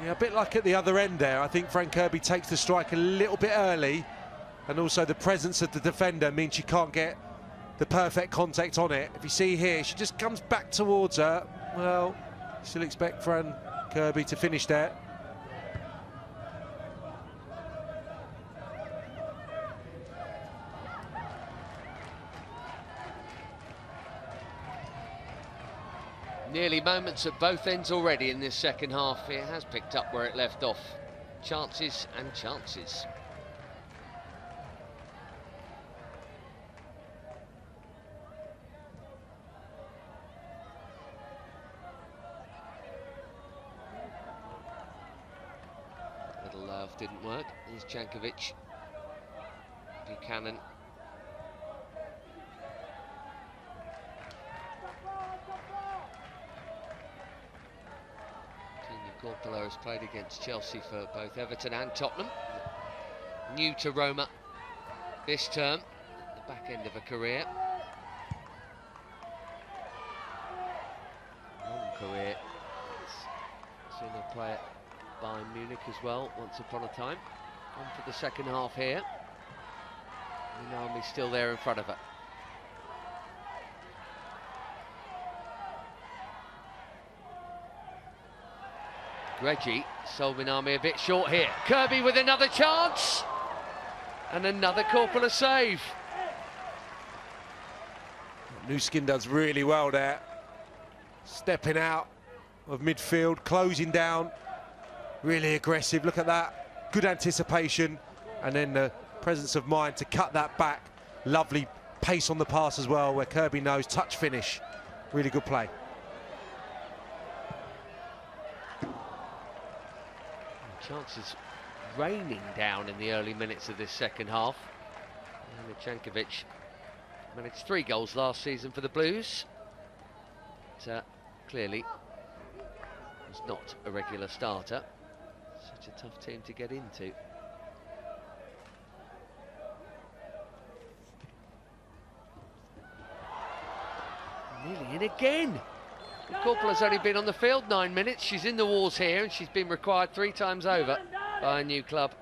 Yeah, a bit like at the other end there. I think Fran Kirby takes the strike a little bit early, and also the presence of the defender means she can't get the perfect contact on it. If you see here, she just comes back towards her. Well, still expect Fran Kirby to finish there. Nearly moments at both ends already in this second half. It has picked up where it left off. Chances and chances. Little laugh didn't work. Here's Jankovic. Buchanan. Corpolo has played against Chelsea for both Everton and Tottenham. New to Roma this term, the back end of a career. Long career. Seen her play at Bayern Munich as well, once upon a time. On for the second half here. Minami's still there in front of her. Reggie sold Minami a bit short here. Kirby with another chance. And another Corpola save. Nuskin does really well there. Stepping out of midfield, closing down. Really aggressive, look at that. Good anticipation. And then the presence of mind to cut that back. Lovely pace on the pass as well, where Kirby knows, touch finish. Really good play. Chances raining down in the early minutes of this second half. And Jankovic managed 3 goals last season for the Blues. But, clearly was not a regular starter. Such a tough team to get into. Nearly in again. Corpola's only been on the field 9 minutes. She's in the wars here and she's been required 3 times over by a new club.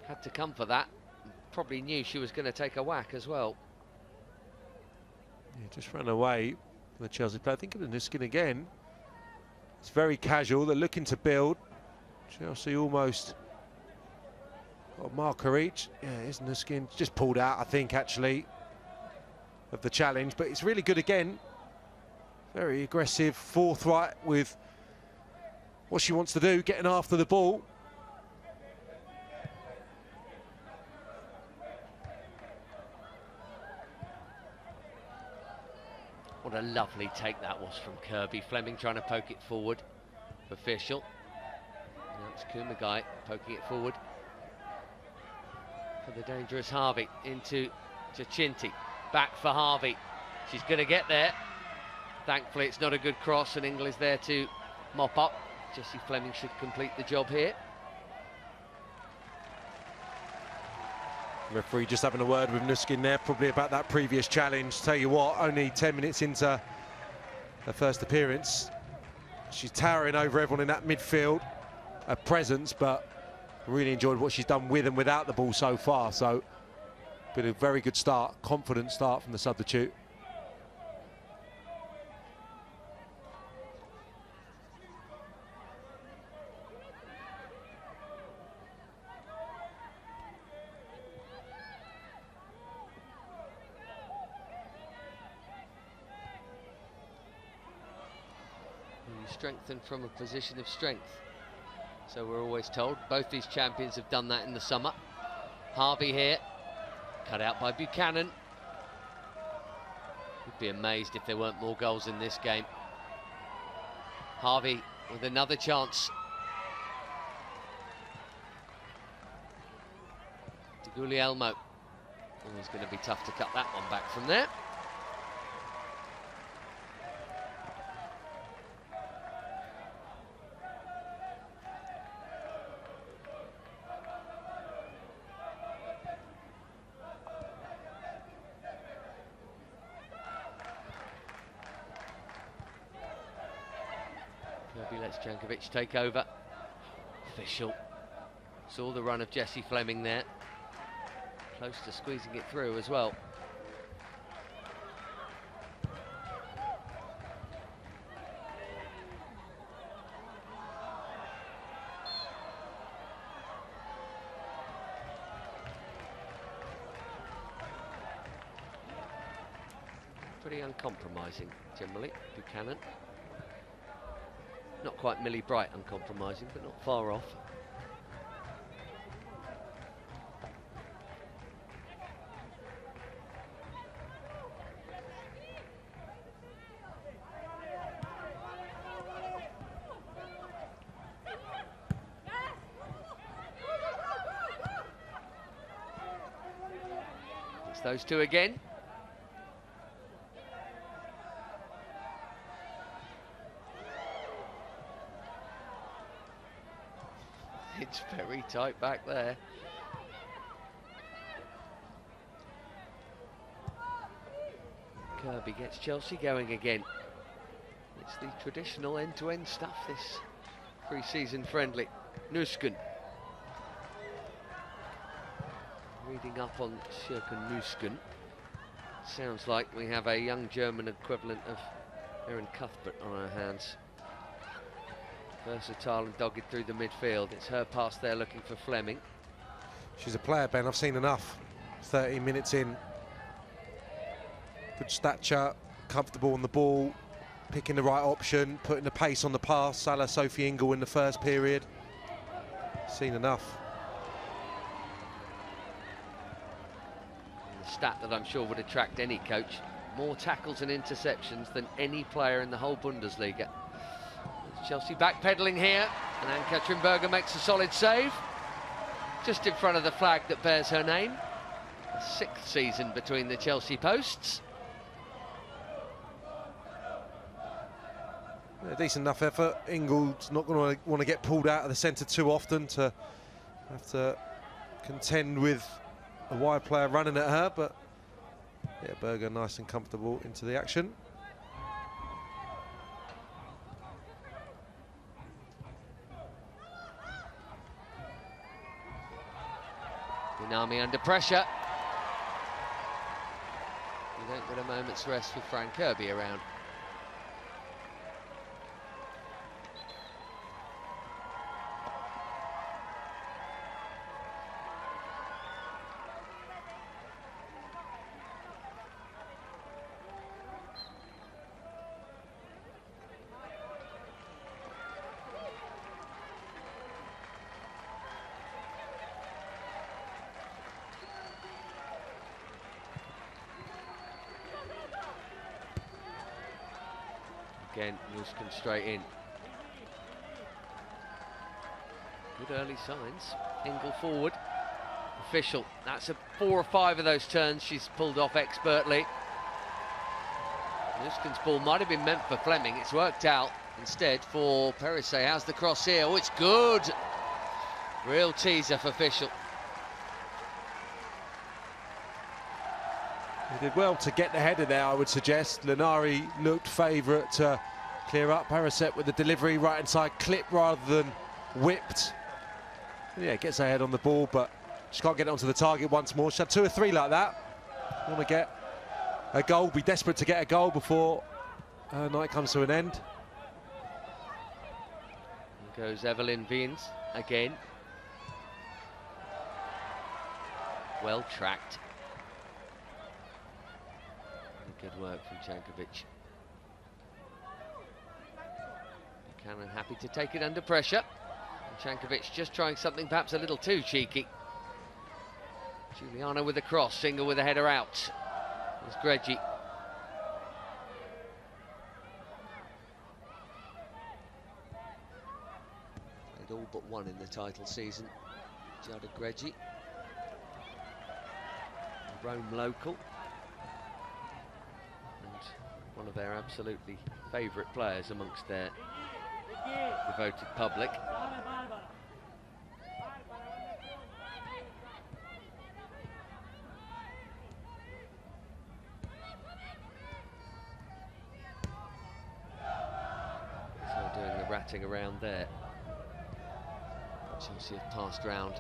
Had to come for that. Probably knew she was going to take a whack as well. Yeah, just ran away from the Chelsea player. Think of the Nuskin again. It's very casual. They're looking to build. Chelsea almost got a marker each. Yeah, isn't the skin just pulled out, I think, actually, of the challenge. But it's really good again. Very aggressive, forthright with what she wants to do, getting after the ball. What a lovely take that was from Kirby. Fleming trying to poke it forward for Fischl. That's Kumagai poking it forward for the dangerous Harvey into Giacinti. Back for Harvey. She's going to get there. Thankfully, it's not a good cross, and England's there to mop up. Jessie Fleming should complete the job here. Referee just having a word with Nuskin there, probably about that previous challenge. Tell you what, only 10 minutes into her first appearance, she's towering over everyone in that midfield. A presence, but really enjoyed what she's done with and without the ball so far. So, been a very good start, confident start from the substitute. You strengthen from a position of strength. So we're always told. Both these champions have done that in the summer. Harvey here, cut out by Buchanan. Would be amazed if there weren't more goals in this game. Harvey with another chance. De Guglielmo. Always going to be tough to cut that one back from there. Does Jankovic take over? Official. Saw the run of Jesse Fleming there. Close to squeezing it through as well. Pretty uncompromising, generally, Buchanan. Not quite Millie Bright uncompromising, but not far off. It's those two again. It's very tight back there. Kirby gets Chelsea going again. It's the traditional end-to-end stuff, this pre-season friendly. Nusken. Reading up on Sjöken Nusken. Sounds like we have a young German equivalent of Erin Cuthbert on our hands. Versatile and dogged through the midfield. It's her pass there looking for Fleming. She's a player, Ben. I've seen enough. 30 minutes in. Good stature, comfortable on the ball, picking the right option, putting the pace on the pass, a la Sophie Ingle in the first period. Seen enough. And the stat that I'm sure would attract any coach. More tackles and interceptions than any player in the whole Bundesliga. Chelsea backpedaling here, and Ann-Katrin Berger makes a solid save. Just in front of the flag that bears her name. The 6th season between the Chelsea posts. A decent enough effort. Ingle's not going to want to get pulled out of the centre too often to have to contend with a wide player running at her, but yeah, Berger nice and comfortable into the action. Inami under pressure. You don't get a moment's rest with Fran Kirby around. Again, Nusken straight in. Good early signs. Ingle forward. Official. That's 4 or 5 of those turns she's pulled off expertly. Nusken's ball might have been meant for Fleming. It's worked out instead for Perisset. How's the cross here? Oh, it's good. Real teaser for Official. He did well to get the header there, I would suggest. Linari looked favourite to clear up. Perisset with the delivery, right inside clip rather than whipped. Yeah, gets her head on the ball, but she can't get it onto the target once more. She had 2 or 3 like that. Want to get a goal, be desperate to get a goal before her night comes to an end. Here goes Evelyn Wiens again. Well tracked. Good work from Jankovic. Buchanan happy to take it under pressure. And Jankovic just trying something perhaps a little too cheeky. Giuliano with a cross, Single with a header out. There's Greggi. Played all but one in the title season. Giada Greggi. Rome local. One of their absolutely favourite players amongst their devoted public. So doing the chatting around there. Chelsea have passed round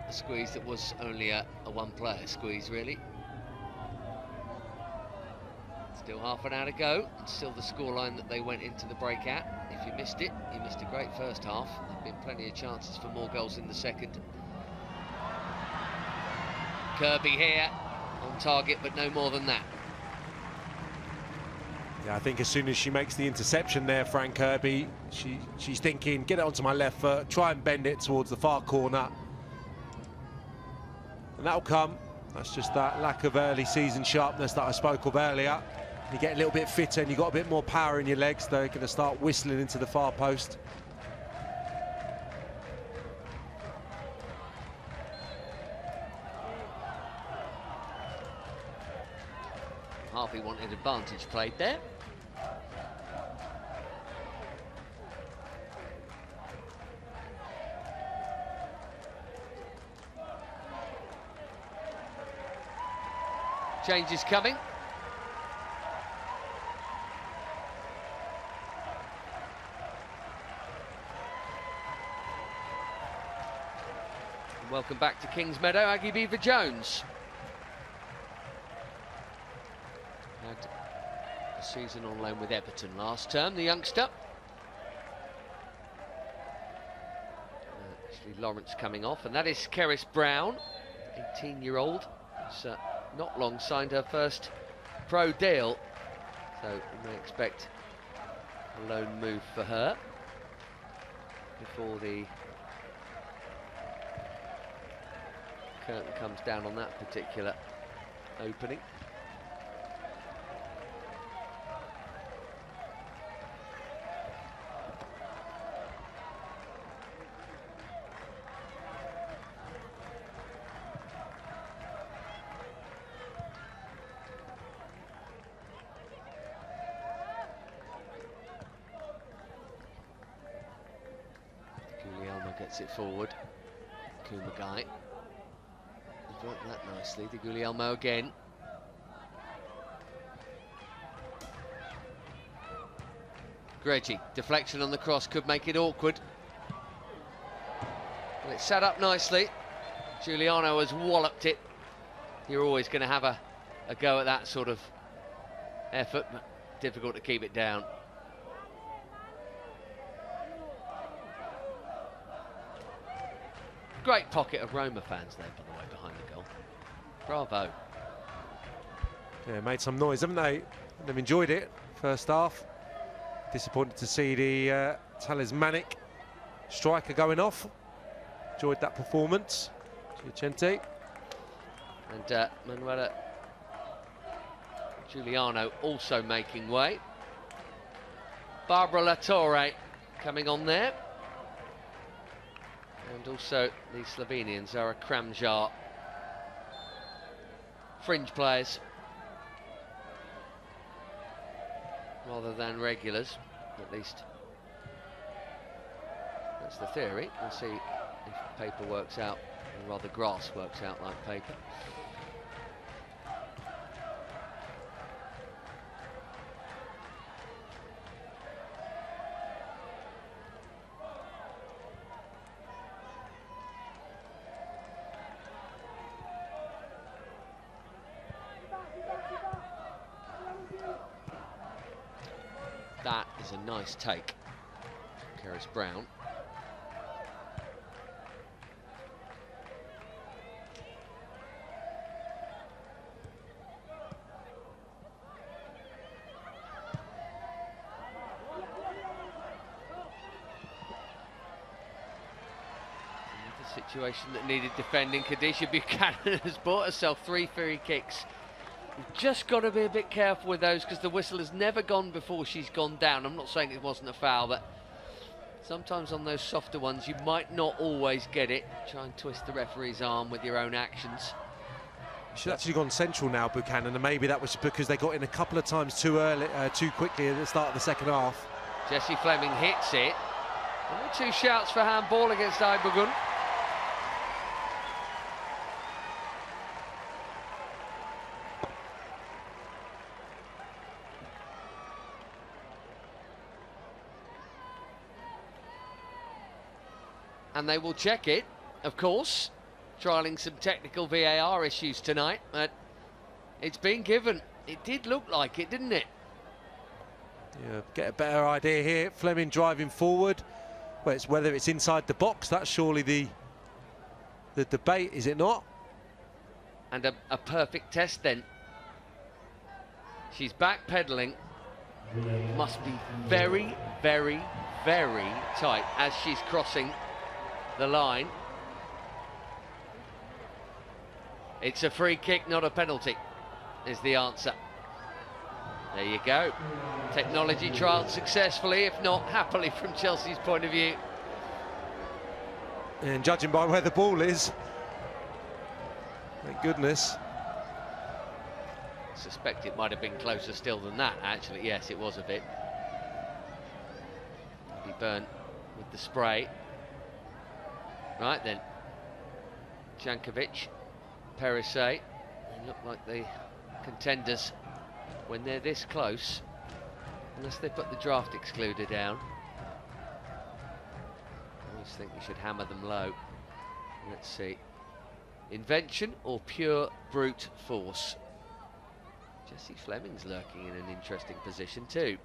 a squeeze that was only a one-player squeeze, really. Still half an hour to go, and still the scoreline that they went into the break at. If you missed it, you missed a great first half. There have been plenty of chances for more goals in the second. Kirby here, on target, but no more than that. Yeah, I think as soon as she makes the interception there, Fran Kirby, she's thinking, get it onto my left foot, try and bend it towards the far corner. And that'll come. That's just that lack of early season sharpness that I spoke of earlier. You get a little bit fitter and you've got a bit more power in your legs, they're going to start whistling into the far post. Harvey wanted advantage played there. Change is coming. And welcome back to Kingsmeadow, Aggie Beaver Jones. Had a season on loan with Everton last term, the youngster. Actually, Lawrence coming off, and that is Keris Brown, 18-year-old. Who's not long signed her first pro deal, so we may expect a loan move for her before the curtain comes down on that particular opening. Gets it forward. Kumagai. He's worked that nicely. De Guglielmo again. Greggy. Deflection on the cross could make it awkward. But it's set up nicely. Giuliano has walloped it. You're always going to have a go at that sort of effort, but difficult to keep it down. Great pocket of Roma fans there, by the way, behind the goal. Bravo. Yeah, made some noise, haven't they? They've enjoyed it, first half. Disappointed to see the talismanic striker going off. Enjoyed that performance. Giuliano. And Manuela Giuliano also making way. Barbara Latorre coming on there. And also the Slovenian Zara Kramjar. Fringe players rather than regulars, at least that's the theory. We'll see if paper works out, or rather grass works out like paper. That is a nice take, Keris Brown. Another situation that needed defending. Kadisha Buchanan has bought herself 3 free kicks. You've just got to be a bit careful with those because the whistle has never gone before she's gone down. I'm not saying it wasn't a foul, but sometimes on those softer ones you might not always get it. Try and twist the referee's arm with your own actions. She's actually gone central now, Buchanan, and maybe that was because they got in a couple of times too early, too quickly at the start of the second half. Jessie Fleming hits it. Only 2 shouts for handball against Ibergun. And they will check it, of course, trialling some technical VAR issues tonight, but it's been given. It did look like it, didn't it? Yeah, get a better idea here. Fleming driving forward. Well, it's whether it's inside the box. That's surely the debate, is it not? And a perfect test then. She's backpedaling. Must be very, very, very tight as she's crossing the line. It's a free kick, not a penalty, is the answer. There you go. Technology trialled successfully, if not happily from Chelsea's point of view. And judging by where the ball is, thank goodness. I suspect it might have been closer still than that, actually. Yes, it was a bit. Be burnt with the spray. Right then. Jankovic, Perisset. They look like the contenders when they're this close, unless they put the draft excluder down. I always think you should hammer them low. Let's see. Invention or pure brute force? Jessie Fleming's lurking in an interesting position too.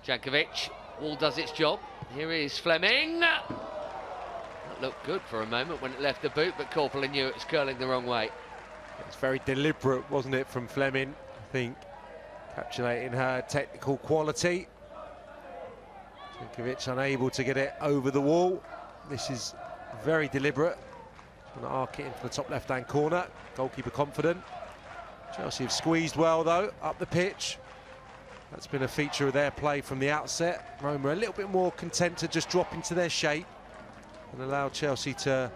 Jankovic, all does its job. Here is Fleming. That looked good for a moment when it left the boot, but Corpola knew it was curling the wrong way. It's very deliberate, wasn't it, from Fleming? I think capitulating her technical quality. Jankovic unable to get it over the wall. This is very deliberate. Going to arc it into the top left-hand corner. Goalkeeper confident. Chelsea have squeezed well, though, up the pitch. That's been a feature of their play from the outset. Roma a little bit more content to just drop into their shape and allow Chelsea to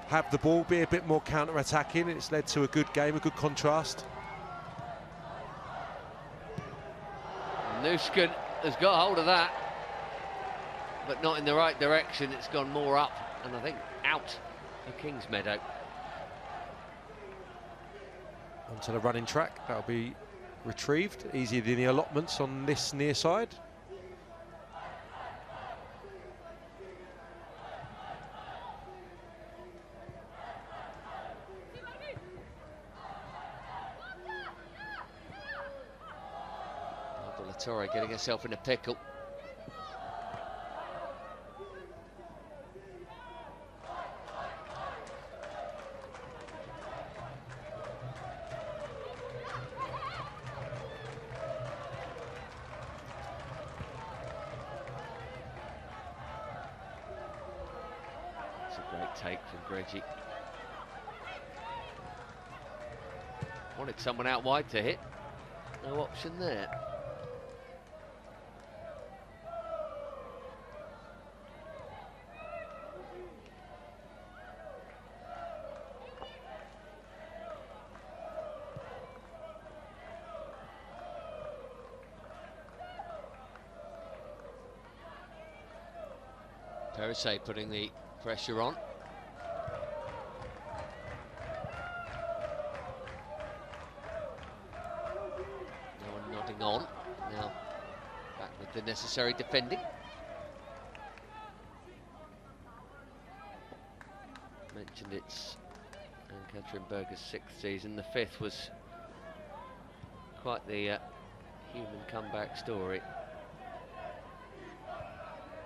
have the ball, be a bit more counter-attacking. It's led to a good game, a good contrast. Nusken has got hold of that, but not in the right direction. It's gone more up and I think out of Kingsmeadow. Onto the running track, that'll be retrieved, easier than the allotments on this near side. Torre getting herself in a pickle. It's a great take from Gregi. Wanted someone out wide to hit. No option there. Perisset putting the pressure on. No one nodding on. Now back with the necessary defending. Mentioned it's Katrin Berger's 6th season. The 5th was quite the human comeback story.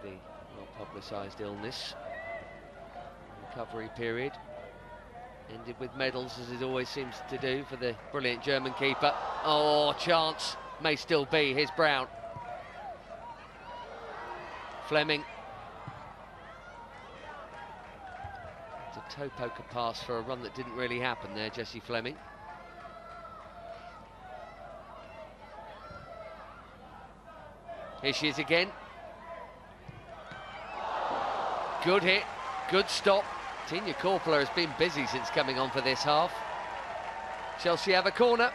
The well-publicised illness, recovery period, ended with medals as it always seems to do for the brilliant German keeper. Oh, chance may still be his Brown. Fleming. It's a toe poker pass for a run that didn't really happen there, Jessie Fleming. Here she is again. Good hit, good stop. Tina Corpola has been busy since coming on for this half. Chelsea have a corner.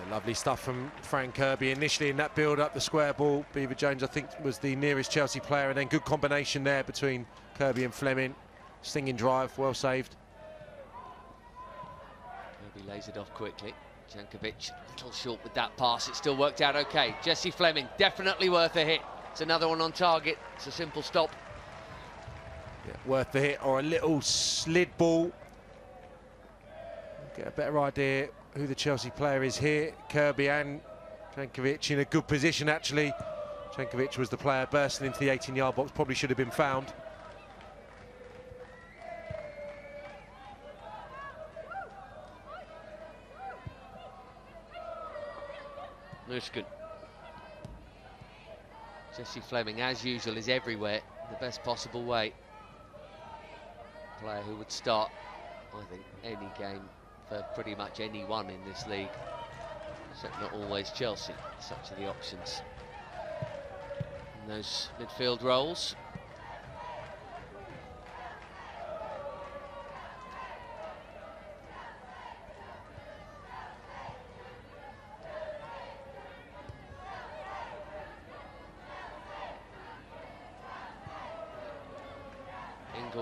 Yeah, lovely stuff from Fran Kirby initially in that build-up, the square ball. Beaver Jones, I think, was the nearest Chelsea player, and then good combination there between Kirby and Fleming. Stinging drive, well saved. Kirby lays it off quickly. Jankovic a little short with that pass. It still worked out okay. Jesse Fleming, definitely worth a hit. It's another one on target. It's a simple stop. Yeah, worth the hit, or a little slid ball. Get a better idea who the Chelsea player is here. Kirby and Jankovic in a good position, actually. Jankovic was the player bursting into the 18-yard box, probably should have been found. Osgood. Jesse Fleming, as usual, is everywhere in the best possible way. Player who would start, I think, any game for pretty much anyone in this league, except not always Chelsea. Such are the options in those midfield roles.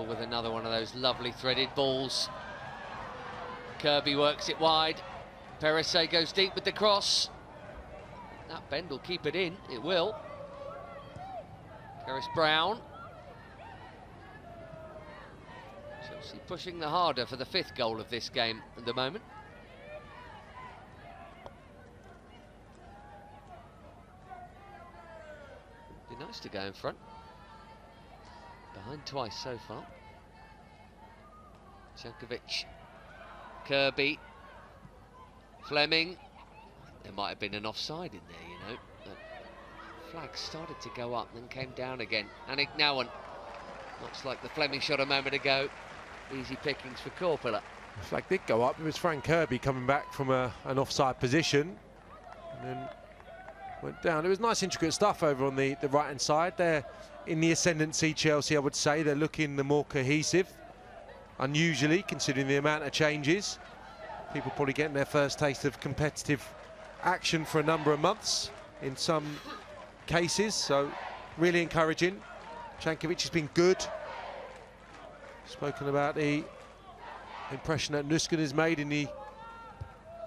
With another one of those lovely threaded balls. Kirby works it wide. Perisse goes deep with the cross. That bend will keep it in. It will. Harris Brown. Chelsea pushing the harder for the 5th goal of this game at the moment. Be nice to go in front. Behind twice so far. Jankovic, Kirby, Fleming. There might have been an offside in there, you know. The flag started to go up, then came down again. And Ignawan, much like the Fleming shot a moment ago, easy pickings for Corpula. The flag did go up. It was Fran Kirby coming back from an offside position, and then went down. It was nice, intricate stuff over on the right-hand side there. In the ascendancy, Chelsea, I would say, they're looking the more cohesive, unusually, considering the amount of changes. People probably getting their first taste of competitive action for a number of months in some cases, so really encouraging. Jankovic has been good. Spoken about the impression that Nuskin has made in the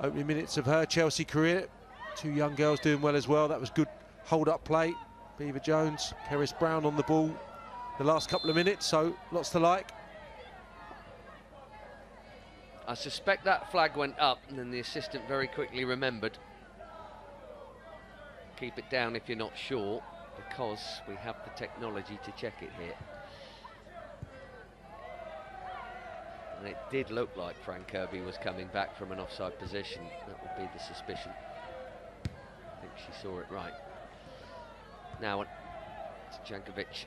opening minutes of her Chelsea career. 2 young girls doing well as well. That was good hold-up play. Beaver Jones, Harris Brown on the ball the last couple of minutes, so lots to like. I suspect that flag went up and then the assistant very quickly remembered. Keep it down if you're not sure, because we have the technology to check it here. And it did look like Fran Kirby was coming back from an offside position. That would be the suspicion. I think she saw it right. Now it's Jankovic.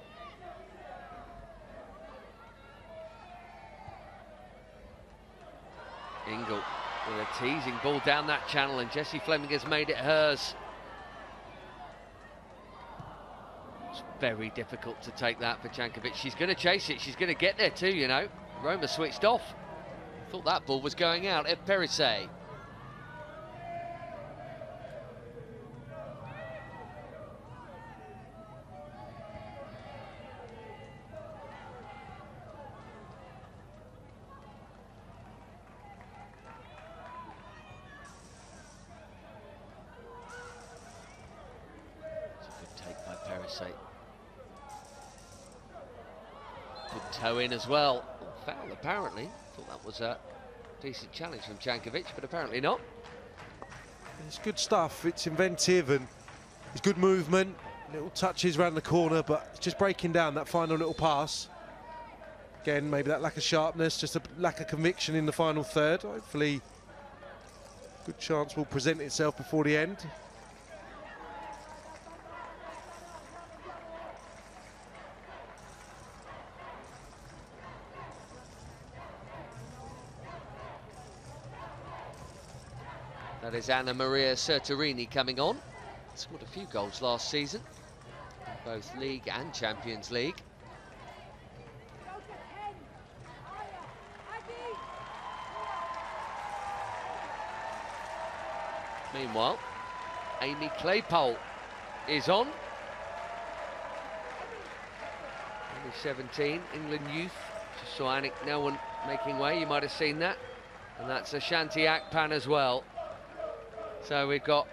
Ingle with a teasing ball down that channel, and Jessie Fleming has made it hers. It's very difficult to take that for Jankovic. She's going to chase it. She's going to get there too, you know. Roma switched off. Thought that ball was going out at Perisse. Good toe in as well. Foul apparently. Thought that was a decent challenge from Jankovic, but apparently not. It's good stuff. It's inventive and it's good movement. Little touches around the corner, but it's just breaking down that final little pass. Again, maybe that lack of sharpness, just a lack of conviction in the final third. Hopefully, good chance will present itself before the end. That is Anna Maria Sertorini coming on. Scored a few goals last season, in both League and Champions League. Meanwhile, Amy Claypole is on. Amy 17, England youth. Just saw Anik Nelwan making way, you might have seen that. And that's Ashanti Akpan as well. So we've got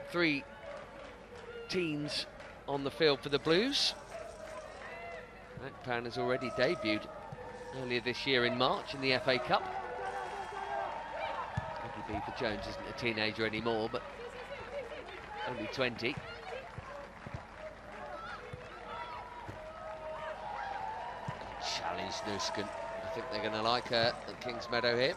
3 teens on the field for the Blues. Akpan has already debuted earlier this year in March in the FA Cup. Beaver Jones isn't a teenager anymore, but only 20. Challenge Nusken. I think they're going to like her at Kingsmeadow here.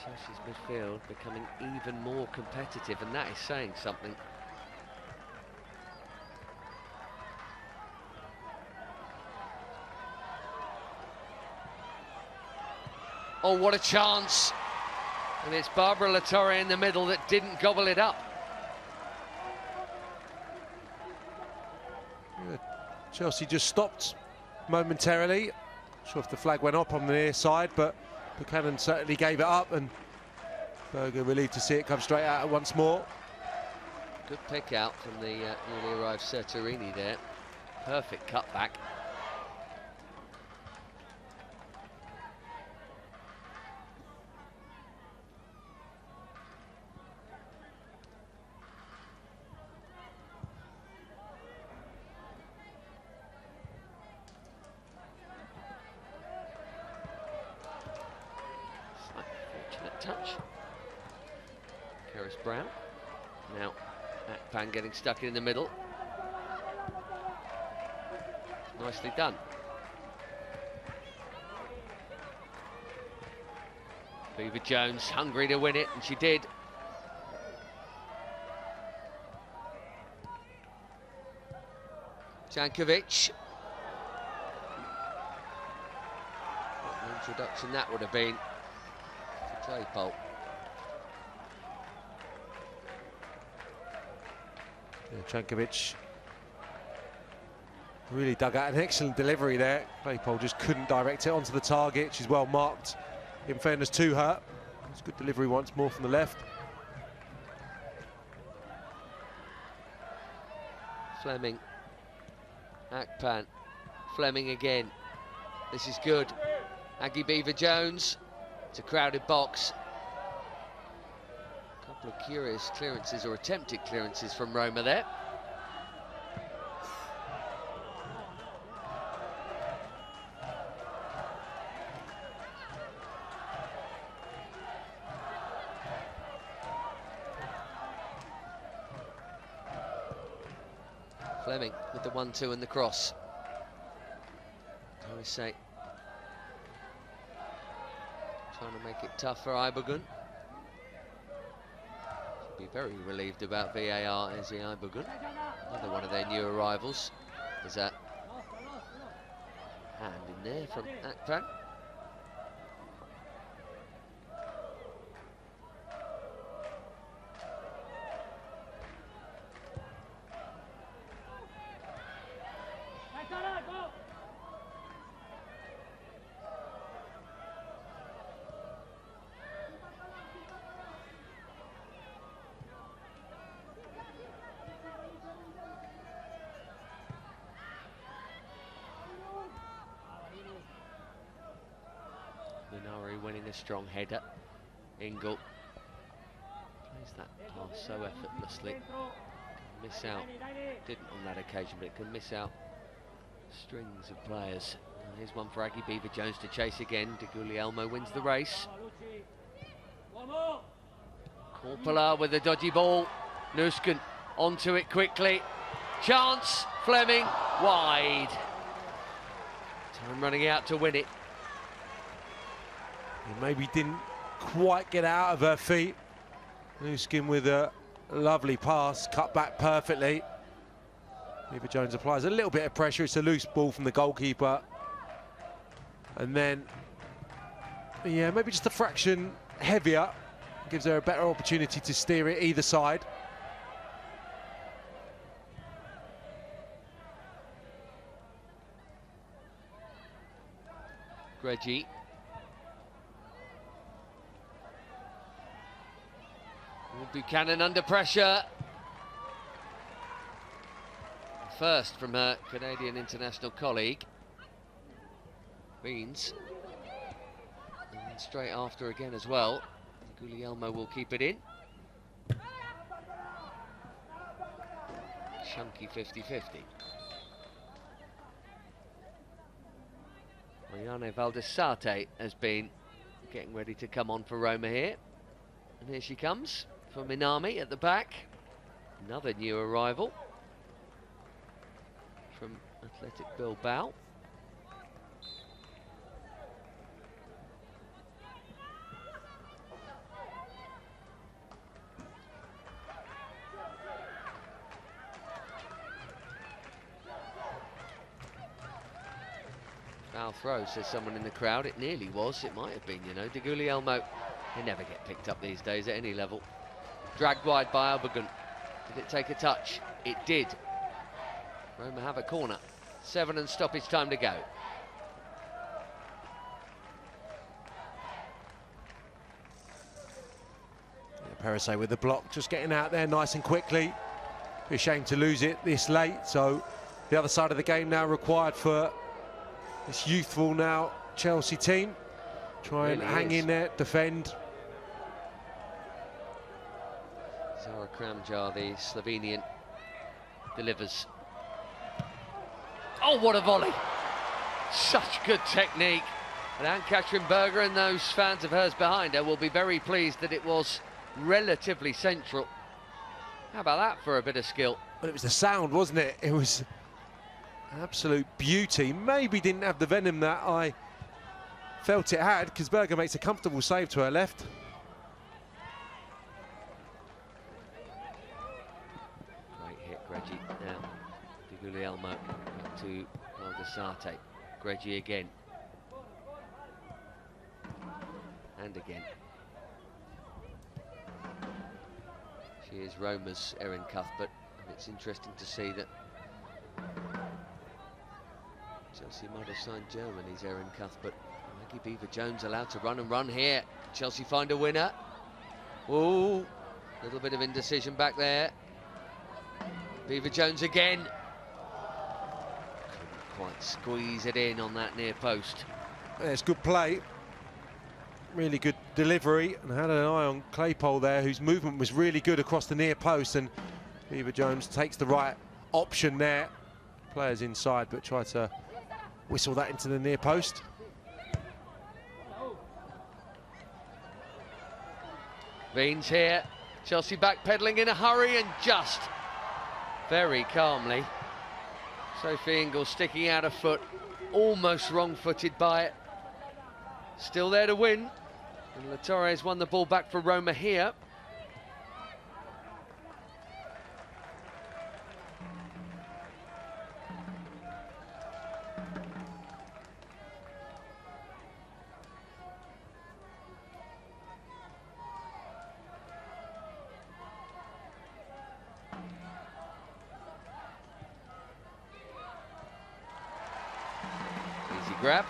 Chelsea's midfield becoming even more competitive, and that is saying something. Oh, what a chance. And it's Barbara Latorre in the middle that didn't gobble it up. Yeah, Chelsea just stopped momentarily. Not sure if the flag went up on the near side, but Buchanan certainly gave it up, and Berger relieved to see it come straight out once more. Good pick out from the newly arrived Serturini there. Perfect cutback. Touch. Keris Brown. Now Akpan getting stuck in the middle. Nicely done. Beaver Jones hungry to win it, and she did. Jankovic. What an introduction that would have been. Claypole. Yeah, Jankovic really dug out an excellent delivery there. Claypole just couldn't direct it onto the target. She's well marked, in fairness to her. It's a good delivery once more from the left. Fleming. Akpan. Fleming again. This is good. Aggie Beaver Jones. It's a crowded box. A couple of curious clearances, or attempted clearances, from Roma there. Fleming with the 1-2 and the cross. I say, trying to make it tough for Ibergun. Should be very relieved about VAR, Ezi Ibergun. Another one of their new arrivals. There's a hand in there from Akpan. Winning a strong header. Ingle plays that pass so effortlessly. Can miss out. Didn't on that occasion, but it can miss out strings of players. Here's one for Aggie Beaver Jones to chase again. De Guglielmo wins the race. Korpela with a dodgy ball. Nusken onto it quickly. Chance. Fleming wide. Time running out to win it. He maybe didn't quite get out of her feet. Nusken with a lovely pass, cut back perfectly. Beaver Jones applies a little bit of pressure. It's a loose ball from the goalkeeper. And then, yeah, maybe just a fraction heavier. Gives her a better opportunity to steer it either side. Reggie. Buchanan under pressure. First from her Canadian international colleague. Beans. And straight after again as well. Guglielmo will keep it in. Chunky 50-50. Marianne Valdesate has been getting ready to come on for Roma here. And here she comes for Minami at the back. Another new arrival from Athletic Bilbao. Foul throw, says someone in the crowd. It nearly was. It might have been, you know. De Guglielmo, they never get picked up these days at any level. Dragged wide by Albergun. Did it take a touch? It did. Roma have a corner. 7 and stoppage time to go. Perisset with the block, just getting out there nice and quickly. Be a shame to lose it this late, so the other side of the game now required for this youthful now Chelsea team. Try and hang in there, defend. Zara Kramjar, the Slovenian, delivers. Oh, what a volley! Such good technique. And Ann-Katrin Berger and those fans of hers behind her will be very pleased that it was relatively central. How about that for a bit of skill? But it was the sound, wasn't it? It was absolute beauty. Maybe didn't have the venom that I felt it had, because Berger makes a comfortable save to her left. Great hit, Greggi. Now, De Guglielmo to Valdesate. Greggi again. And again. She is Roma's Erin Cuthbert, and it's interesting to see that Chelsea might have signed Germany's Erin Cuthbert. Maggie Beever-Jones allowed to run and run here. Chelsea find a winner. Oh, little bit of indecision back there. Beever-Jones again. Couldn't quite squeeze it in on that near post. It's good play. Really good delivery, and had an eye on Claypole there, whose movement was really good across the near post, and Beever-Jones takes the right option there. Players inside, but try to whistle that into the near post. Beans here, Chelsea backpedaling in a hurry, and just very calmly. Sophie Ingles sticking out a foot, almost wrong-footed by it. Still there to win. And La Torre's won the ball back for Roma here. Easy grab.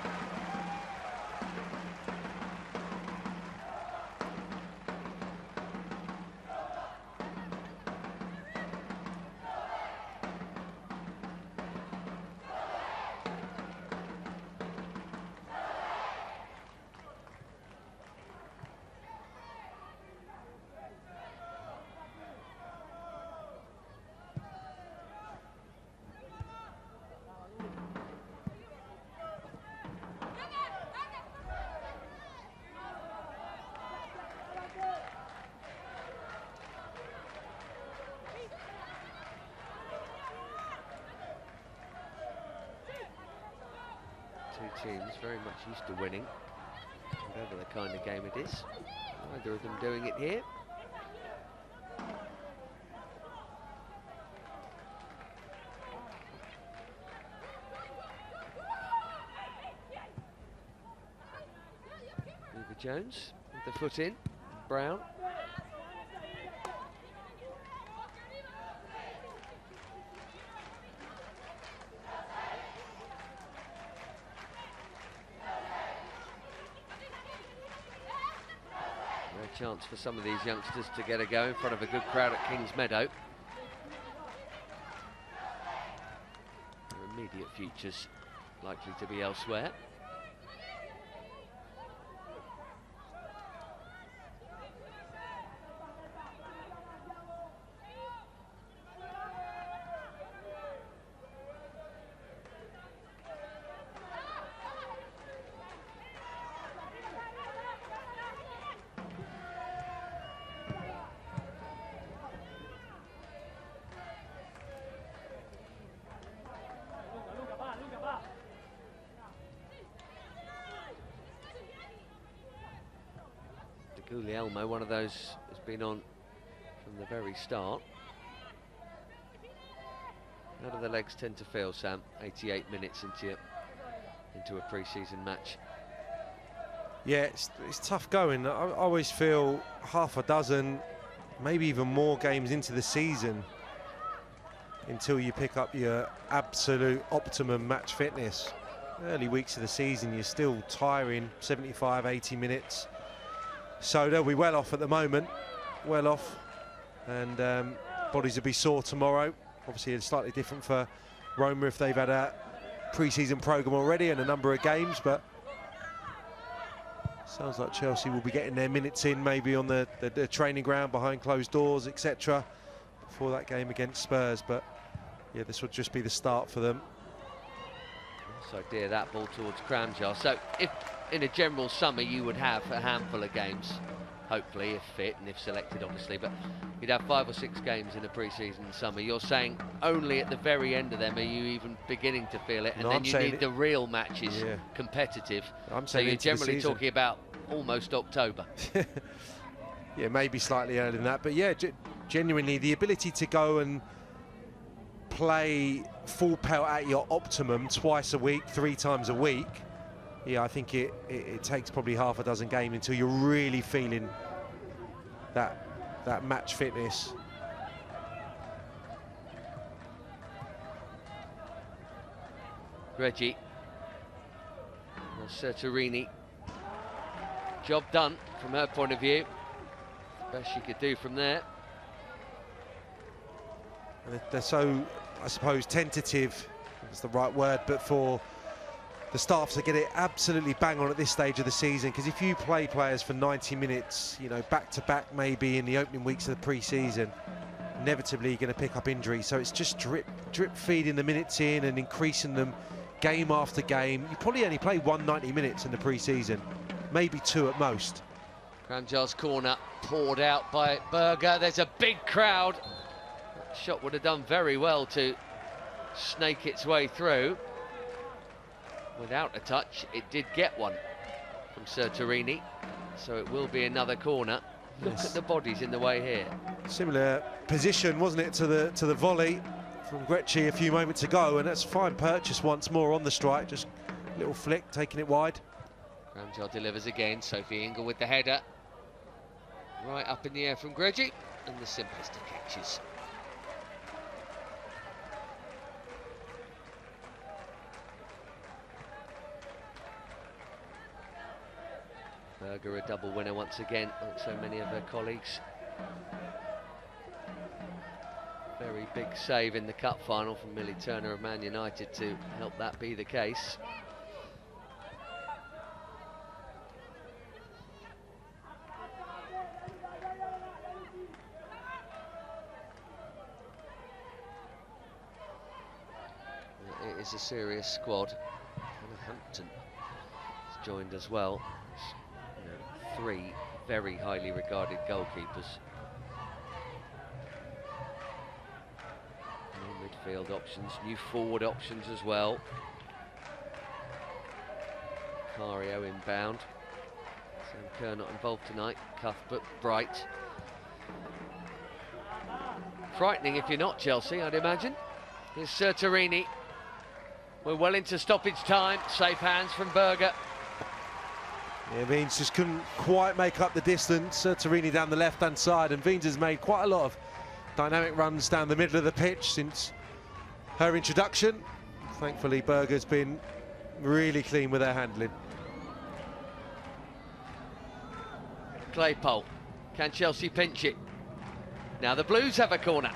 Two teams very much used to winning, whatever the kind of game it is. Neither of them doing it here. Beever-Jones with the foot in. Brown. chance for some of these youngsters to get a go in front of a good crowd at Kingsmeadow. Their immediate futures likely to be elsewhere. Guglielmo, one of those has been on from the very start. How do the legs tend to feel, Sam? 88 minutes into a pre-season match. Yeah, it's tough going. I always feel half a dozen, maybe even more games into the season until you pick up your absolute optimum match fitness. Early weeks of the season, you're still tiring, 75, 80 minutes. So they'll be well off at the moment, well off, and bodies will be sore tomorrow. Obviously it's slightly different for Roma if they've had a pre-season programme already and a number of games, but sounds like Chelsea will be getting their minutes in, maybe on the training ground behind closed doors, etc., before that game against Spurs. But yeah, this would just be the start for them. So dear, that ball towards Kramjar. So if in a general summer you would have a handful of games, hopefully, if fit and if selected obviously, but you'd have 5 or 6 games in a pre-season summer. You're saying only at the very end of them are you even beginning to feel it, and then you need the real matches, competitive. So you're generally talking about almost October. Yeah, maybe slightly earlier than that, but yeah, genuinely the ability to go and play full pelt at your optimum twice a week, 3 times a week. Yeah, I think it takes probably half a dozen games until you're really feeling that match fitness. Reggie, Sertorini, job done from her point of view. Best she could do from there. They're so, I suppose, tentative, that's the right word, but for the staff to get it absolutely bang on at this stage of the season, because if you play players for 90 minutes, you know, back to back maybe in the opening weeks of the pre-season, inevitably you're going to pick up injuries. So it's just drip feeding the minutes in and increasing them game after game. You probably only play 190 minutes in the pre-season, maybe 2 at most. Kramjar's corner poured out by Berger. There's a big crowd. That shot would have done very well to snake its way through. Without a touch, it did get one from Sertorini, so it will be another corner. Look at the bodies in the way here. Similar position, wasn't it, to the volley from Grecci a few moments ago, and that's fine purchase once more on the strike. Just a little flick, taking it wide. Kramjar delivers again. Sophie Ingle with the header. Right up in the air from Grecci, and the simplest of catches. Berger a double winner once again, like so many of her colleagues. Very big save in the cup final from Millie Turner of Man United to help that be the case. It is a serious squad. Hannah Hampton has joined as well. 3 very highly regarded goalkeepers. New midfield options, new forward options as well. Cario inbound. Sam Kerr not involved tonight. Cuthbert, Bright. Frightening if you're not Chelsea, I'd imagine. Here's Sertorini. We're well into stoppage time. Safe hands from Berger. Yeah, Veens just couldn't quite make up the distance. Sertorini down the left-hand side, and Veens has made quite a lot of dynamic runs down the middle of the pitch since her introduction. Thankfully, Berger's been really clean with her handling. Claypole Can Chelsea pinch it? Now the Blues have a corner.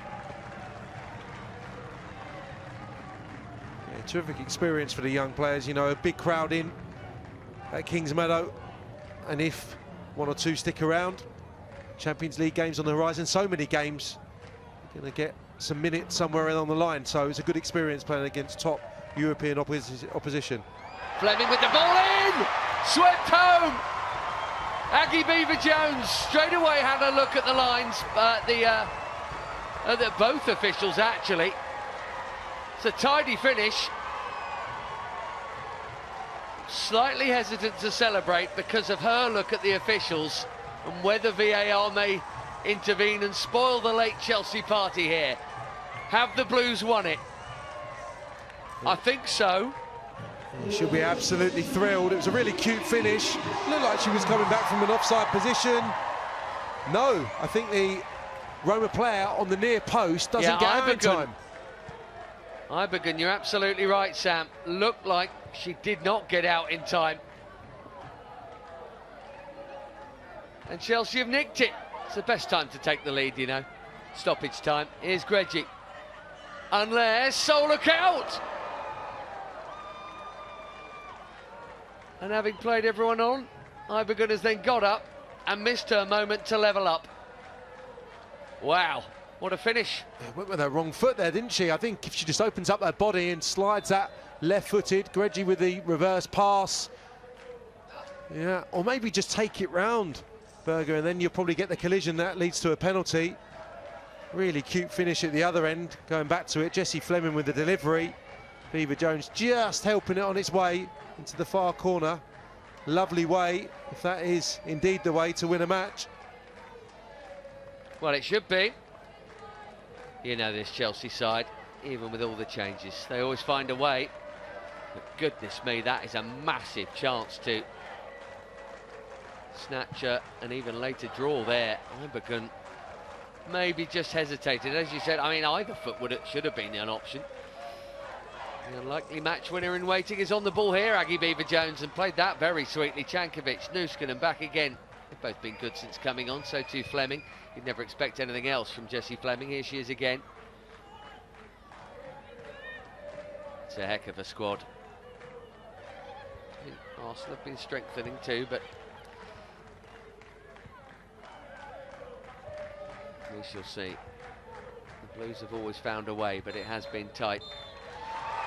Yeah, terrific experience for the young players. You know, a big crowd in at Kingsmeadow, and if one or two stick around, Champions League games on the horizon, so many games, you're going to get some minutes somewhere along the line, so it's a good experience playing against top European opposition. Fleming with the ball in! Swept home! Aggie Beaver-Jones straight away had a look at the lines, both officials actually. It's a tidy finish. Slightly hesitant to celebrate because of her look at the officials and whether VAR may intervene and spoil the late Chelsea party here. Have the Blues won it? I think so. She'll be absolutely thrilled. It was a really cute finish. Looked like she was coming back from an offside position. No, I think the Roma player on the near post doesn't get out in time. Ibergen, you're absolutely right, Sam. Looked like she did not get out in time. And Chelsea have nicked it. It's the best time to take the lead, you know. Stoppage time. Here's Greggy. Unless Zola out. And having played everyone on, Ibergen has then got up and missed her moment to level up. Wow, what a finish. Yeah, went with her wrong foot there, didn't she? I think if she just opens up her body and slides that left-footed, Greggy with the reverse pass. Yeah, or maybe just take it round, Berger, and then you'll probably get the collision that leads to a penalty. Really cute finish at the other end, going back to it. Jessie Fleming with the delivery. Beaver-Jones just helping it on its way into the far corner. Lovely way, if that is indeed the way to win a match. Well, it should be. You know this Chelsea side, even with all the changes, they always find a way. But goodness me, that is a massive chance to snatch an even later draw there. Ibergen maybe just hesitated. As you said, I mean, either foot should have been an option. The unlikely match winner in waiting is on the ball here, Aggie Beaver-Jones, and played that very sweetly. Cankovic, Nuskin back again. They've both been good since coming on, so too Fleming. You'd never expect anything else from Jessie Fleming. Here she is again. It's a heck of a squad. I think Arsenal have been strengthening too, but we shall see. The Blues have always found a way, but it has been tight.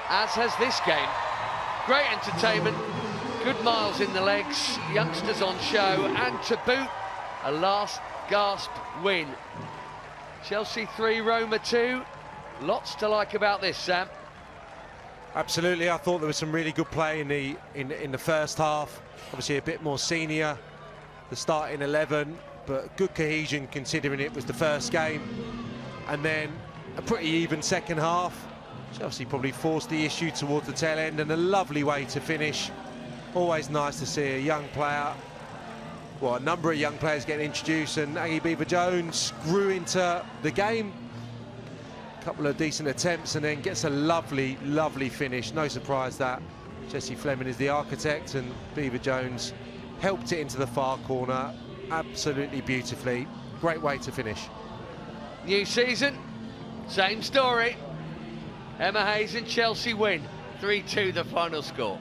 As has this game. Great entertainment, good miles in the legs, youngsters on show, and to boot, a last gasp win. Chelsea 3, Roma 2. Lots to like about this, Sam. Absolutely, I thought there was some really good play in the first half. Obviously a bit more senior, the starting 11, but good cohesion considering it was the first game. And then a pretty even second half. Chelsea probably forced the issue towards the tail end, and a lovely way to finish. Always nice to see a young player, well, a number of young players getting introduced, and Aggie Beaver-Jones grew into the game. A couple of decent attempts and then gets a lovely, lovely finish. No surprise that Jessie Fleming is the architect, and Beaver-Jones helped it into the far corner absolutely beautifully. Great way to finish. New season, same story. Emma Hayes and Chelsea win. 3-2 the final score.